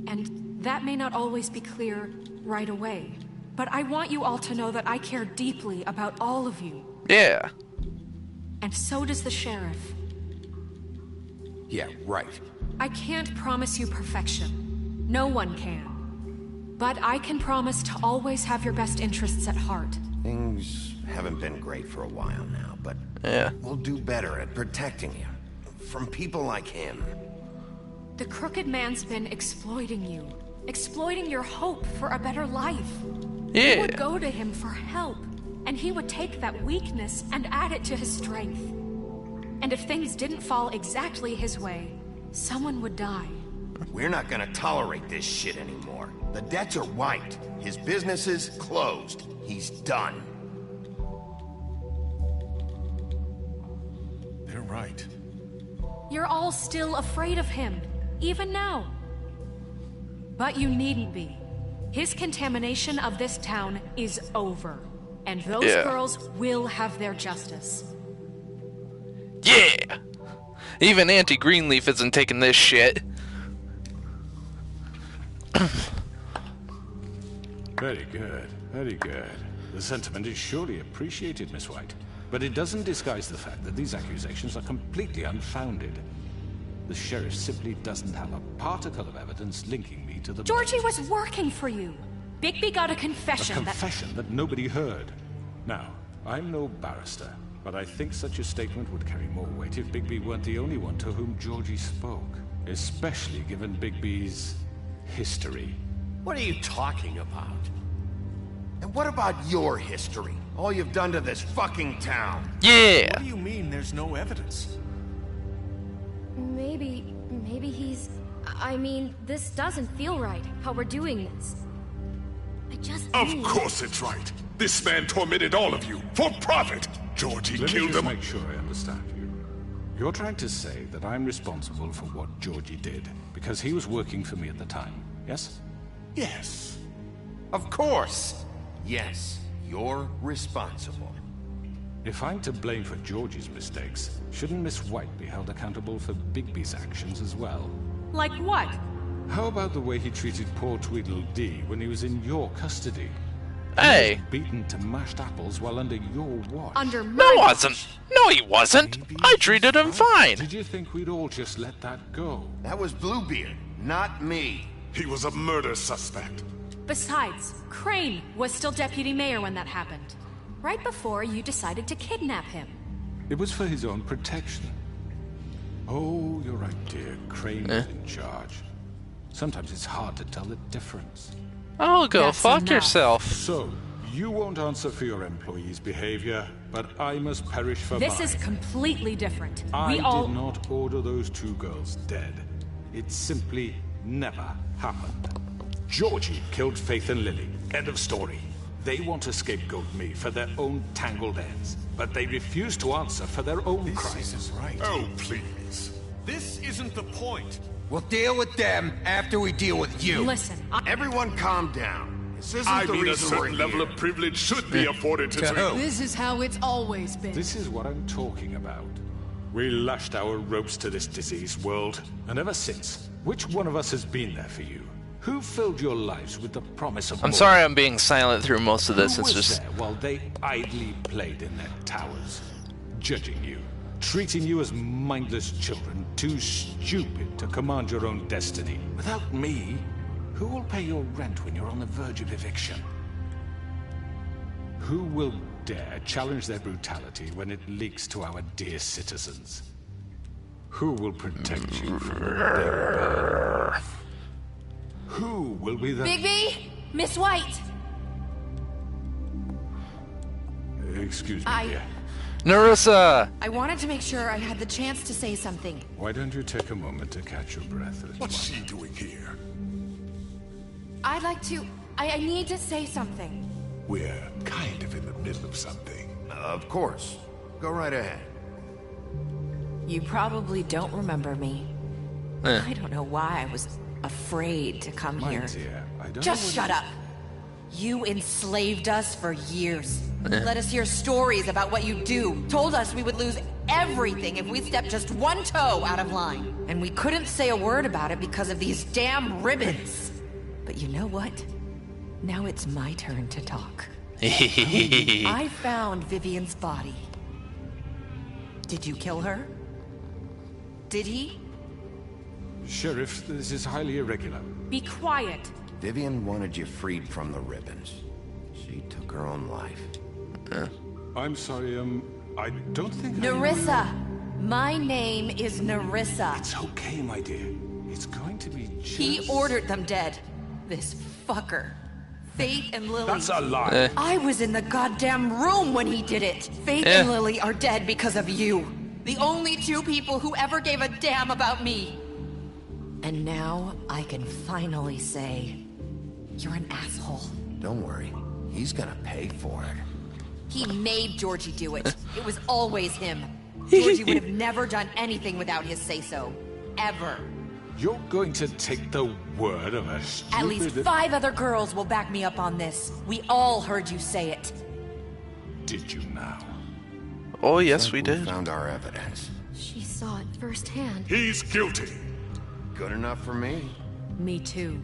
B: And that may not always be clear right away. But I want you all to know that I care deeply about all of you.
A: Yeah.
B: And so does the sheriff.
C: Yeah, right.
B: I can't promise you perfection. No one can. But I can promise to always have your best interests at heart.
C: Things haven't been great for a while now, but we'll do better at protecting you. From people like him.
B: The Crooked Man's been exploiting you. Exploiting your hope for a better life. You would go to him for help, and he would take that weakness and add it to his strength. And if things didn't fall exactly his way, someone would die.
C: We're not gonna tolerate this shit anymore. The debts are wiped. His business is closed. He's done.
N: They're right.
B: You're all still afraid of him, even now. But you needn't be. His contamination of this town is over. And those girls will have their justice.
A: Yeah! Even Auntie Greenleaf isn't taking this shit.
H: Very good, very good. The sentiment is surely appreciated, Miss White. But it doesn't disguise the fact that these accusations are completely unfounded. The sheriff simply doesn't have a particle of evidence linking me to the...
B: Georgie was working for you. Bigby got a confession.
H: A confession that nobody heard. Now, I'm no barrister, but I think such a statement would carry more weight if Bigby weren't the only one to whom Georgie spoke. Especially given Bigby's history.
I: What are you talking about?
C: And what about your history? All you've done to this fucking town?
A: Yeah!
N: What do you mean there's no evidence?
O: Maybe he's... I mean, this doesn't feel right, how we're doing this.
N: Of course it's right. This man tormented all of you, for profit. Georgie killed him.
H: Let me just make sure I understand you. You're trying to say that I'm responsible for what Georgie did, because he was working for me at the time. yes?
N: Yes.
C: Of course. Yes, you're responsible.
H: If I'm to blame for Georgie's mistakes, shouldn't Miss White be held accountable for Bigby's actions as well?
B: Like what?
H: How about the way he treated poor Tweedledee when he was in your custody?
A: Hey!
H: He was beaten to mashed apples while under your watch.
B: Under my
A: No, wasn't. No, he wasn't. I treated him fine.
H: Did you think we'd all just let that go?
C: That was Bluebeard, not me.
N: He was a murder suspect.
B: Besides, Crane was still deputy mayor when that happened. Right before you decided to kidnap him.
H: It was for his own protection. Oh, you're right, dear. Crane was in charge. Sometimes it's hard to tell the difference.
A: Oh, go fuck yourself.
H: So, you won't answer for your employees' behavior, but I must perish for
B: This
H: mine.
B: is completely different.
H: I
B: We all...
H: did not order those two girls dead. It simply never happened. Georgie killed Faith and Lily. End of story. They want to scapegoat me for their own tangled ends, but they refuse to answer for their own crimes.
N: This isn't right. Oh, please.
I: This isn't the point.
C: We'll deal with them after we deal with you.
B: Listen,
C: Everyone calm down. This isn't
N: I
C: the
N: mean, a
C: reason we're
N: certain level
C: here.
N: of privilege should be afforded to
C: who?
D: This is how it's always been.
H: This is what I'm talking about. We lashed our ropes to this diseased world, and ever since, which one of us has been there for you? Who filled your lives with the promise of
A: I'm
H: more?
A: sorry I'm being silent through most of this.
H: Who
A: It's
H: was
A: just...
H: there while they idly played in their towers, judging you, treating you as mindless children, too stupid to command your own destiny. Without me, who will pay your rent when you're on the verge of eviction? Who will dare challenge their brutality when it leaks to our dear citizens? Who will protect you from the big bad? Who will be the...
D: Bigby! Miss White!
H: Excuse me, dear.
A: Narissa!
P: I wanted to make sure I had the chance to say something.
H: Why don't you take a moment to catch your breath?
N: What's she doing here?
P: I'd like to... I need to say something.
N: We're kind of in the middle of something.
C: Of course. Go right ahead.
P: You probably don't remember me. I don't know why I was afraid to come
H: My
P: here.
H: dear, I don't
P: Just
H: know
P: shut up. You enslaved us for years. Let us hear stories about what you do. Told us we would lose everything if we stepped just one toe out of line. And we couldn't say a word about it because of these damn ribbons. But you know what? Now it's my turn to talk. I found Vivian's body. Did you kill her? Did he?
H: Sheriff, this is highly irregular.
B: be quiet.
C: Vivian wanted you freed from the ribbons. She took her own life.
H: I'm sorry, I don't think
P: Narissa! My name is Narissa.
H: It's okay, my dear. It's going to be just...
P: He ordered them dead. This fucker. Faith and Lily.
H: That's a lie.
P: I was in the goddamn room when he did it. Faith and Lily are dead because of you. The only two people who ever gave a damn about me. And now I can finally say, you're an asshole.
C: Don't worry. He's gonna pay for it.
P: He made Georgie do it. It was always him. Georgie would have never done anything without his say-so. Ever.
H: You're going to take the word of a stupid...
P: At least 5 other girls will back me up on this. We all heard you say it.
H: Did you now?
A: Oh, yes, we did.
C: Found our evidence.
O: She saw it firsthand.
N: He's guilty.
C: Good enough for me.
B: Me too.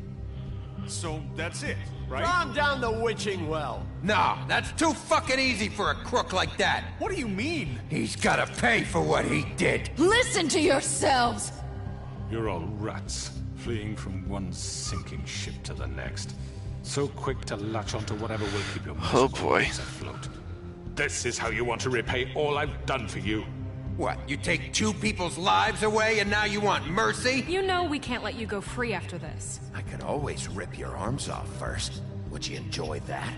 I: So that's it, right?
Q: Calm down the witching well. No, that's too fucking easy for a crook like that.
I: What do you mean?
Q: He's gotta pay for what he did.
D: Listen to yourselves!
H: You're all rats, fleeing from one sinking ship to the next. So quick to latch onto whatever will keep your boys afloat. This is how you want to repay all I've done for you.
Q: What, you take 2 people's lives away and now you want mercy?
B: You know we can't let you go free after this.
C: I could always rip your arms off first. Would you enjoy that?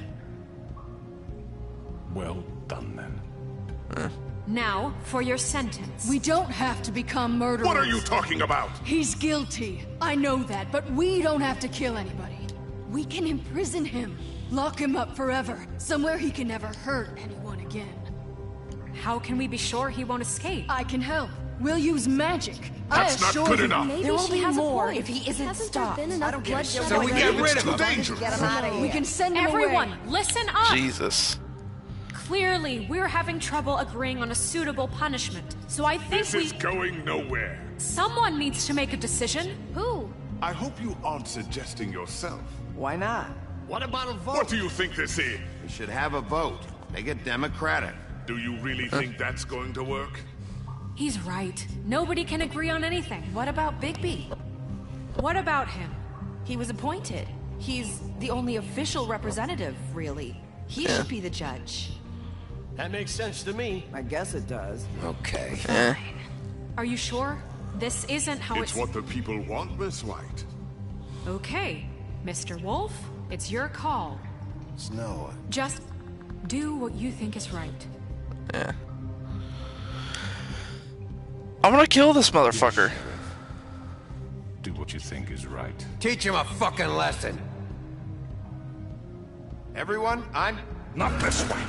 H: Well done, then.
B: Now, for your sentence.
D: We don't have to become murderers.
N: What are you talking about?
D: He's guilty. I know that, but we don't have to kill anybody. We can imprison him. Lock him up forever. Somewhere he can never hurt anyone again.
B: How can we be sure he won't escape?
D: I can help. We'll use magic.
N: That's
D: I
N: not
D: assure
N: good
D: you.
N: enough.
O: Maybe
K: There will
O: she
K: be
O: has a
K: more
O: point.
K: if he isn't
O: Hasn't
K: stopped.
O: there been enough bloodshed
I: So we
O: already?
I: get rid
N: It's
I: of
N: too
I: him.
N: dangerous.
M: Get him out of here.
D: We can send him
B: Everyone,
D: away.
B: listen up!
A: Jesus.
B: Clearly, we're having trouble agreeing on a suitable punishment. So I think
N: This is going nowhere.
B: someone needs to make a decision. Who?
N: I hope you aren't suggesting yourself.
C: Why not?
Q: What about a vote?
N: What do you think this is?
C: We should have a vote. Make it democratic.
N: Do you really think that's going to work?
B: He's right. Nobody can agree on anything.
P: What about Bigby?
B: What about him?
P: He was appointed. He's the only official representative, really. He should be the judge.
Q: That makes sense to me.
M: I guess it does.
C: Okay.
B: Are you sure? This isn't how
N: It's what the people want, Miss White.
B: Okay, Mr. Wolf, it's your call.
C: Snow.
B: Just do what you think is right.
A: Yeah. I'm gonna kill this motherfucker.
H: Do what you think is right.
Q: Teach him a fucking lesson.
C: Everyone, I'm...
N: Not this way.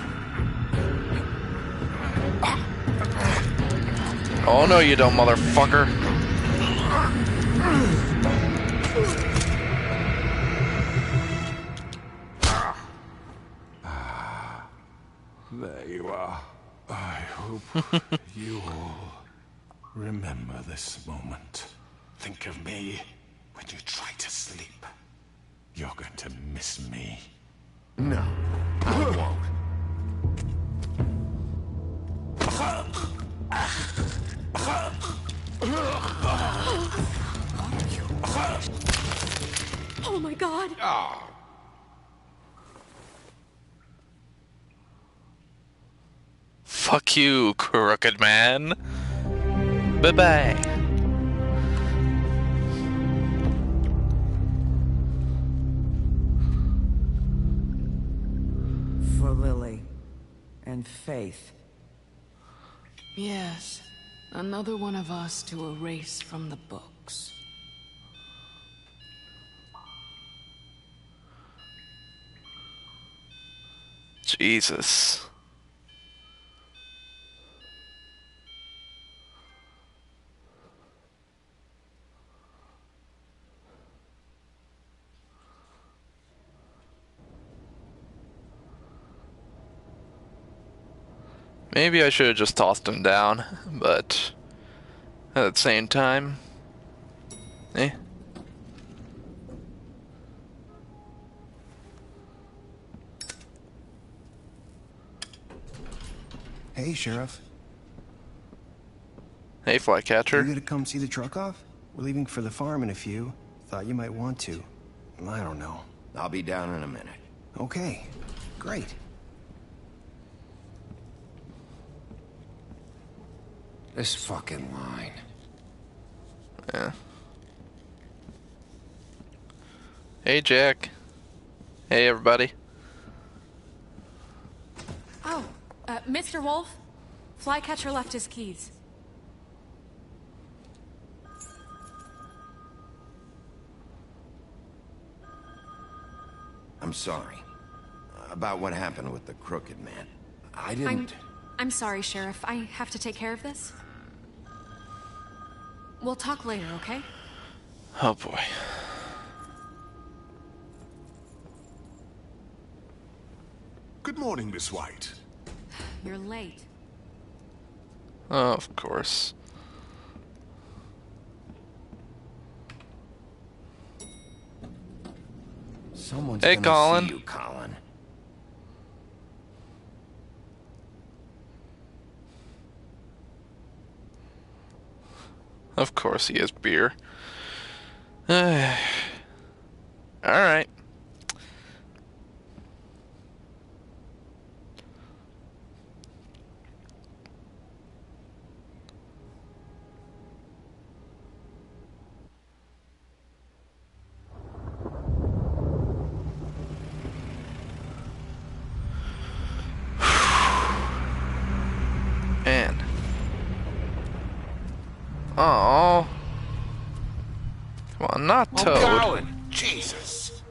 A: Oh no, you don't, motherfucker.
H: There you are. I hope you all remember this moment. Think of me when you try to sleep. You're going to miss me.
C: No, I won't.
O: Oh my god.
A: Fuck you, crooked man. Bye-bye.
M: For Lily and Faith.
R: Yes, another one of us to erase from the books.
A: Jesus. Maybe I should have just tossed him down, but at the same time, eh.
S: Hey, Sheriff.
A: Hey, Flycatcher.
S: You gonna come see the truck off? We're leaving for the farm in a few. Thought you might want to. I don't know.
C: I'll be down in a minute.
S: Okay, great.
C: This fucking line.
A: Yeah. Hey, Jack. Hey, everybody.
B: Oh, Mr. Wolf, Flycatcher left his keys.
C: I'm sorry. About what happened with the crooked man. I didn't...
B: I'm sorry, Sheriff. I have to take care of this. We'll talk later, okay?
A: Oh, boy.
N: Good morning, Miss White.
B: You're late.
A: Oh, of course.
C: Someone's
A: Hey,
C: gonna
A: Colin.
C: see you, Colin.
A: Of course he has beer. Alright. Man. Oh. Come on, not Toad.
N: Colin, Jesus.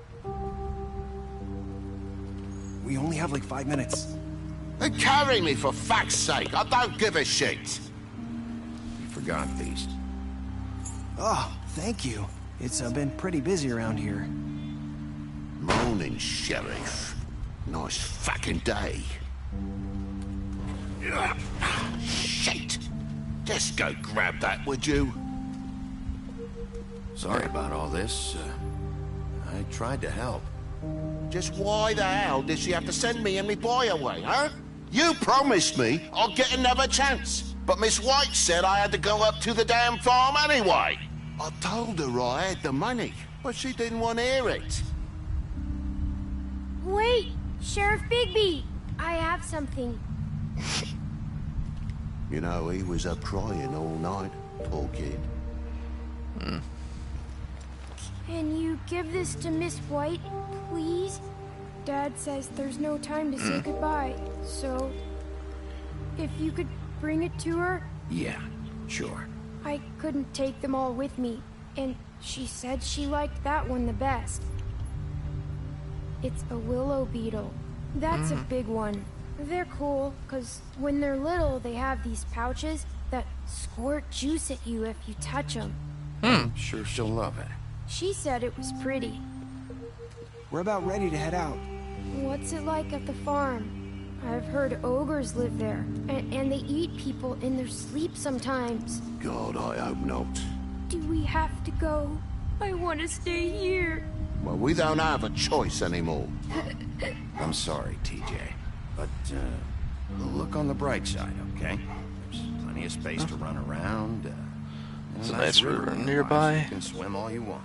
S: We only have like 5 minutes.
N: Then carry me, for fuck's sake. I don't give a shit.
S: We
C: forgot these.
S: Oh, thank you. It's been pretty busy around here.
N: Morning, Sheriff. Nice fucking day. Shit! Just go grab that, would you?
C: Sorry about all this. I tried to help.
N: Just why the hell did she have to send me and me boy away, huh? You promised me I'd get another chance, but Miss White said I had to go up to the damn farm anyway. I told her I had the money, but she didn't want to hear it.
O: Wait, Sheriff Bigby, I have something.
N: You know, he was up crying all night, poor kid.
O: Can you give this to Miss White, please? Dad says there's no time to say goodbye, so if you could bring it to her.
C: Yeah, sure.
O: I couldn't take them all with me, and she said she liked that one the best. It's a willow beetle. That's a big one. They're cool, because when they're little, they have these pouches that squirt juice at you if you touch them.
C: I'm sure she'll love it.
O: She said it was pretty.
S: We're about ready to head out.
O: What's it like at the farm? I've heard ogres live there, and they eat people in their sleep sometimes.
N: God, I hope not.
O: Do we have to go? I want to stay here.
N: Well, we don't have a choice anymore.
C: I'm sorry, TJ. But, look on the bright side, okay? There's plenty of space to run around.
A: There's a nice river nearby.
C: You can swim all you want.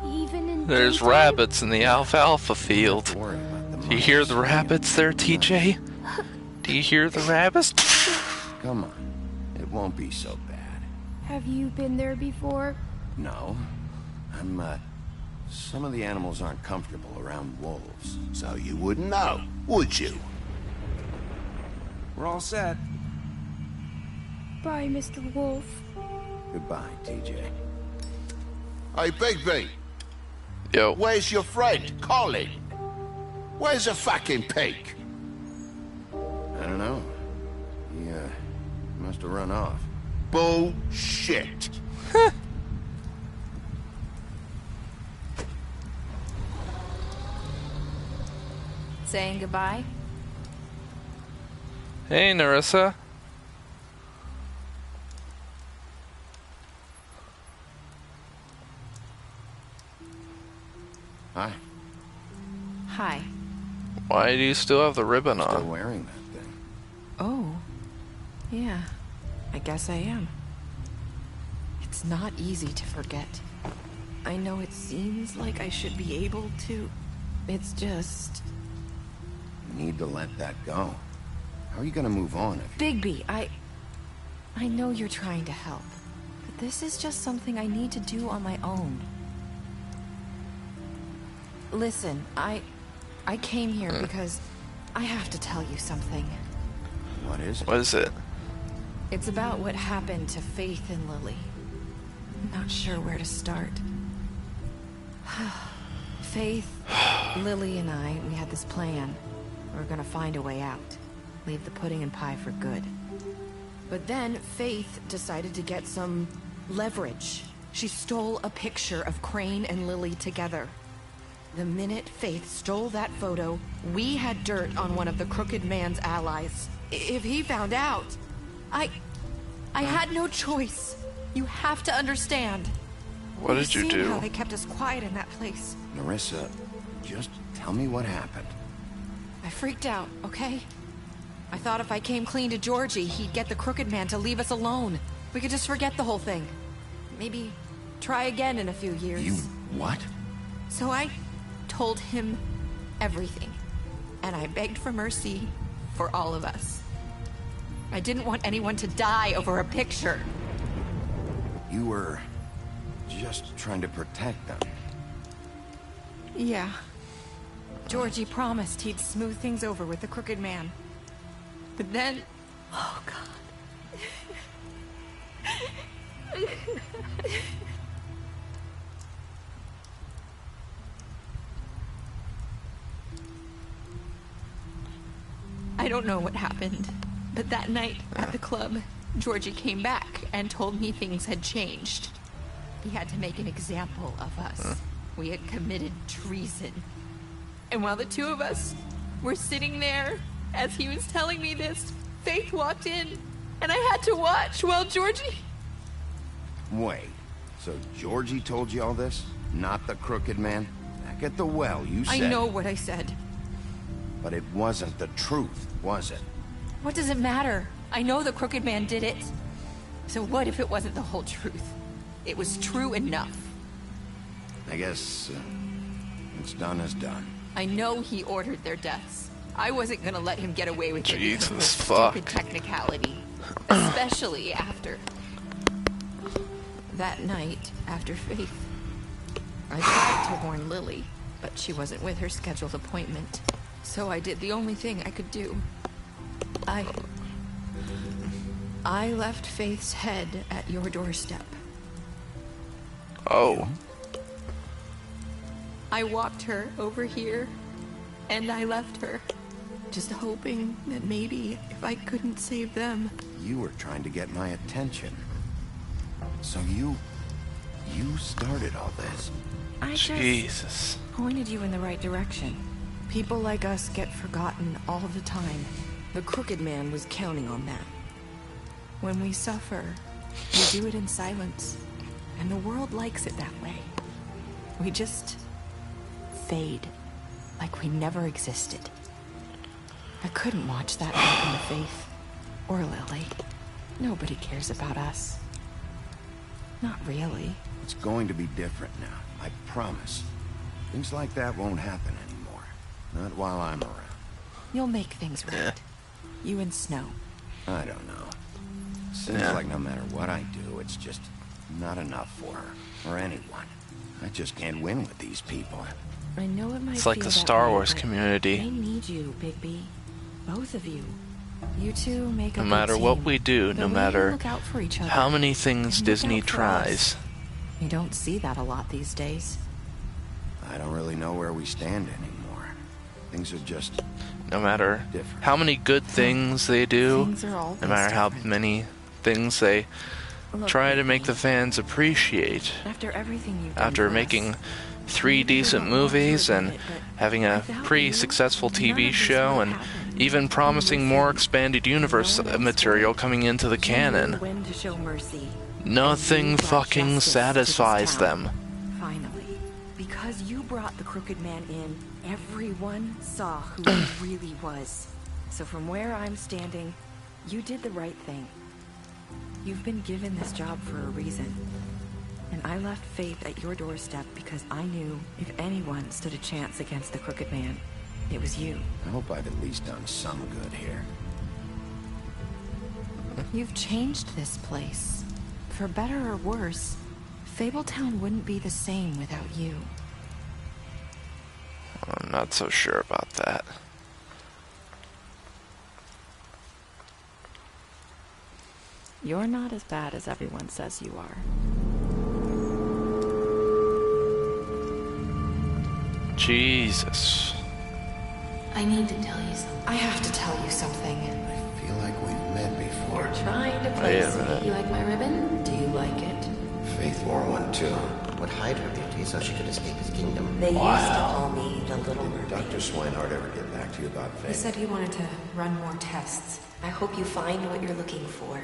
O: Even in
A: There's
O: daytime?
A: rabbits in the alfalfa field. Do you hear the rabbits there, TJ? Do you hear the rabbits?
C: Come on. It won't be so bad.
O: Have you been there before?
C: No. Some of the animals aren't comfortable around wolves.
N: So you wouldn't know, would you?
S: We're all set.
O: Bye, Mr. Wolf.
C: Goodbye, TJ.
N: Hey, Bigby.
A: Yo.
N: Where's your friend, Colin? Where's the fucking pig?
C: I don't know. He, must have run off.
N: Bullshit.
P: Saying goodbye?
A: Hey, Narissa.
C: Hi.
K: Hi.
A: Why do you still have the ribbon
C: Still
A: on?
C: wearing that thing.
K: Oh. Yeah. I guess I am. It's not easy to forget. I know it seems like I should be able to. It's just...
C: You need to let that go. How are you gonna move on if...
K: Bigby, I know you're trying to help. But this is just something I need to do on my own. Listen, I came here because I have to tell you something.
C: What is it?
A: What is it?
K: It's about what happened to Faith and Lily. I'm not sure where to start. Faith, Lily, and I, we had this plan. We were gonna find a way out. Leave the pudding and pie for good. But then Faith decided to get some leverage. She stole a picture of Crane and Lily together. The minute Faith stole that photo, we had dirt on one of the Crooked Man's allies. If he found out, I had no choice. You have to understand.
A: What did you
K: You've seen
A: do?
K: how they kept us quiet in that place.
C: Narissa, just tell me what happened.
K: I freaked out, okay? I thought if I came clean to Georgie, he'd get the Crooked Man to leave us alone. We could just forget the whole thing. Maybe try again in a few years.
C: You what?
K: So I told him everything. And I begged for mercy for all of us. I didn't want anyone to die over a picture.
C: You were just trying to protect them.
K: Yeah. Georgie promised he'd smooth things over with the Crooked Man. But then... Oh, God. I don't know what happened, but that night at the club,
P: Georgie came back and told me things had changed. He had to make an example of us. We had committed treason. And while the two of us were sitting there, as he was telling me this, Faith walked in, and I had to watch while Georgie...
C: Wait, so Georgie told you all this? Not the crooked man? Back at the well, you said...
P: I know what I said.
C: But it wasn't the truth, was it?
P: What does it matter? I know the crooked man did it. So what if it wasn't the whole truth? It was true enough.
C: I guess what's done is done.
P: I know he ordered their deaths. I wasn't gonna let him get away with it because of
A: Jesus
P: this
A: fuck.
P: stupid technicality. Especially after... that night, after Faith. I tried to warn Lily, but she wasn't with her scheduled appointment. So I did the only thing I could do. I left Faith's head at your doorstep.
A: Oh.
P: I walked her over here, and I left her. Just hoping that maybe if I couldn't save them...
C: You were trying to get my attention. So you started all this.
M: I
A: Jesus.
M: just pointed you in the right direction. People like us get forgotten all the time. The crooked man was counting on that. When we suffer, we do it in silence. And the world likes it that way. We just fade, like we never existed. I couldn't watch that happen to Faith, or Lily. Nobody cares about us. Not really.
C: It's going to be different now, I promise. Things like that won't happen anymore. Not while I'm around.
M: You'll make things right. You and Snow.
C: I don't know. Seems like no matter what I do, it's just not enough for her, or anyone. I just can't win with these people.
M: I know it might
A: It's like
M: feel
A: the
M: that
A: Star
M: way,
A: Wars
M: but
A: community.
M: They need you, Bigby. Both of you. You two make a
A: No
M: good
A: matter what
M: team.
A: we do,
M: The
A: no
M: way you
A: matter
M: look out for each other.
A: how many things
M: And look
A: Disney
M: out for us.
A: tries.
M: You don't see that a lot these days.
C: I don't really know where we stand anymore. Things are just...
A: No matter how many good things they do,
M: Things are always
A: no matter how many things they
M: Look,
A: try to
M: Bigby,
A: make the fans appreciate.
M: After everything you've done
A: After
M: for
A: making
M: us,
A: 3 decent movies and having a pretty successful TV show and even promising more expanded universe material coming into the canon,
M: when to show mercy.
A: nothing fucking satisfies them.
M: Finally, because you brought the crooked man in, everyone saw who he really was. So from where I'm standing, you did the right thing. You've been given this job for a reason. And I left Faith at your doorstep because I knew if anyone stood a chance against the crooked man, it was you.
C: I hope I've at least done some good here.
M: You've changed this place. For better or worse, Fabletown wouldn't be the same without you.
A: I'm not so sure about that.
M: You're not as bad as everyone says you are.
A: Jesus.
B: I need to tell you something.
M: I have to tell you something.
C: I feel like we've met before.
B: Trying to
A: Wait
B: place
A: a minute.
B: me. You like my ribbon? Do you like it?
C: Faith wore one too.
T: Would hide her beauty so she could escape his kingdom.
L: They used to call me the Little Mermaid.
C: Dr. Swinehart ever get back to you about
B: He
C: Faith?
B: said he wanted to run more tests.
L: I hope you find what you're looking for.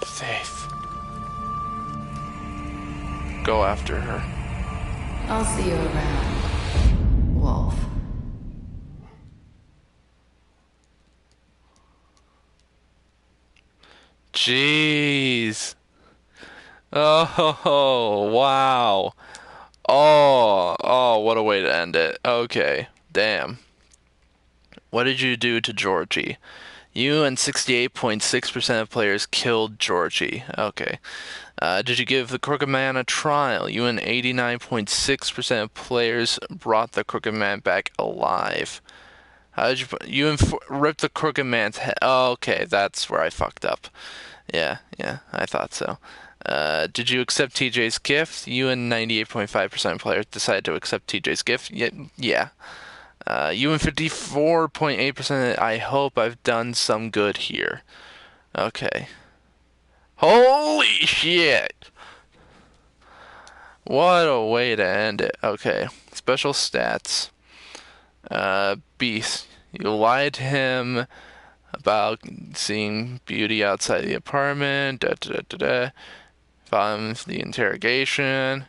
A: Faith. Go after her.
B: I'll see you around, Wolf.
A: Jeez. Oh, wow. Oh, what a way to end it. Okay, damn. What did you do to Georgie? You and 68.6% of players killed Georgie. Okay. Did you give the Crooked Man a trial? You and 89.6% of players brought the Crooked Man back alive. How did you ripped the Crooked Man's head? Oh, okay, that's where I fucked up. Yeah, I thought so. Did you accept TJ's gift? You and 98.5% of players decided to accept TJ's gift. Yeah. You and 54.8%, I hope I've done some good here. Okay. Holy shit! What a way to end it. Okay. Special stats. Beast. You lied to him about seeing beauty outside the apartment. Found the interrogation.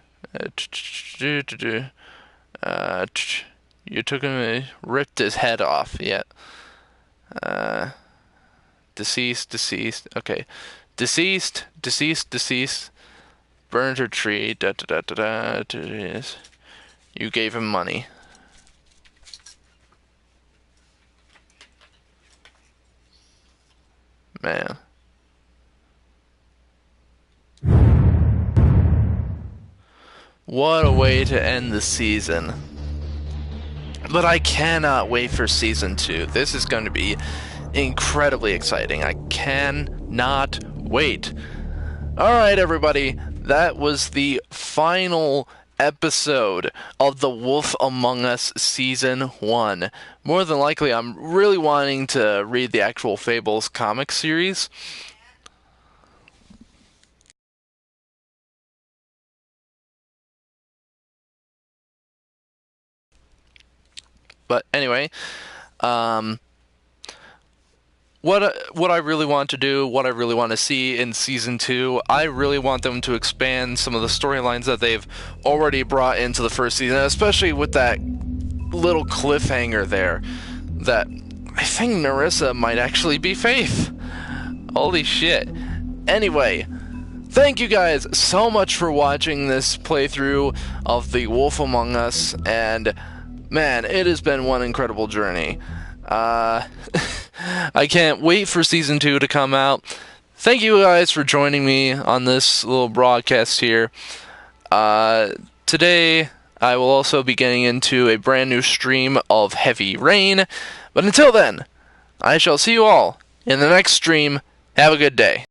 A: You took him and ripped his head off. Yeah. Deceased. Okay. Deceased. Burned her tree. You gave him money. Man. What a way to end the season. But I cannot wait for season 2. This is going to be incredibly exciting. I cannot wait. Alright, everybody. That was the final episode of The Wolf Among Us Season 1. More than likely, I'm really wanting to read the actual Fables comic series. But anyway, what I really want to do, what I really want to see in Season 2, I really want them to expand some of the storylines that they've already brought into the first season, especially with that little cliffhanger there, that I think Narissa might actually be Faith. Holy shit. Anyway, thank you guys so much for watching this playthrough of The Wolf Among Us, and man, it has been one incredible journey. I can't wait for Season 2 to come out. Thank you guys for joining me on this little broadcast here. Today, I will also be getting into a brand new stream of Heavy Rain. But until then, I shall see you all in the next stream. Have a good day.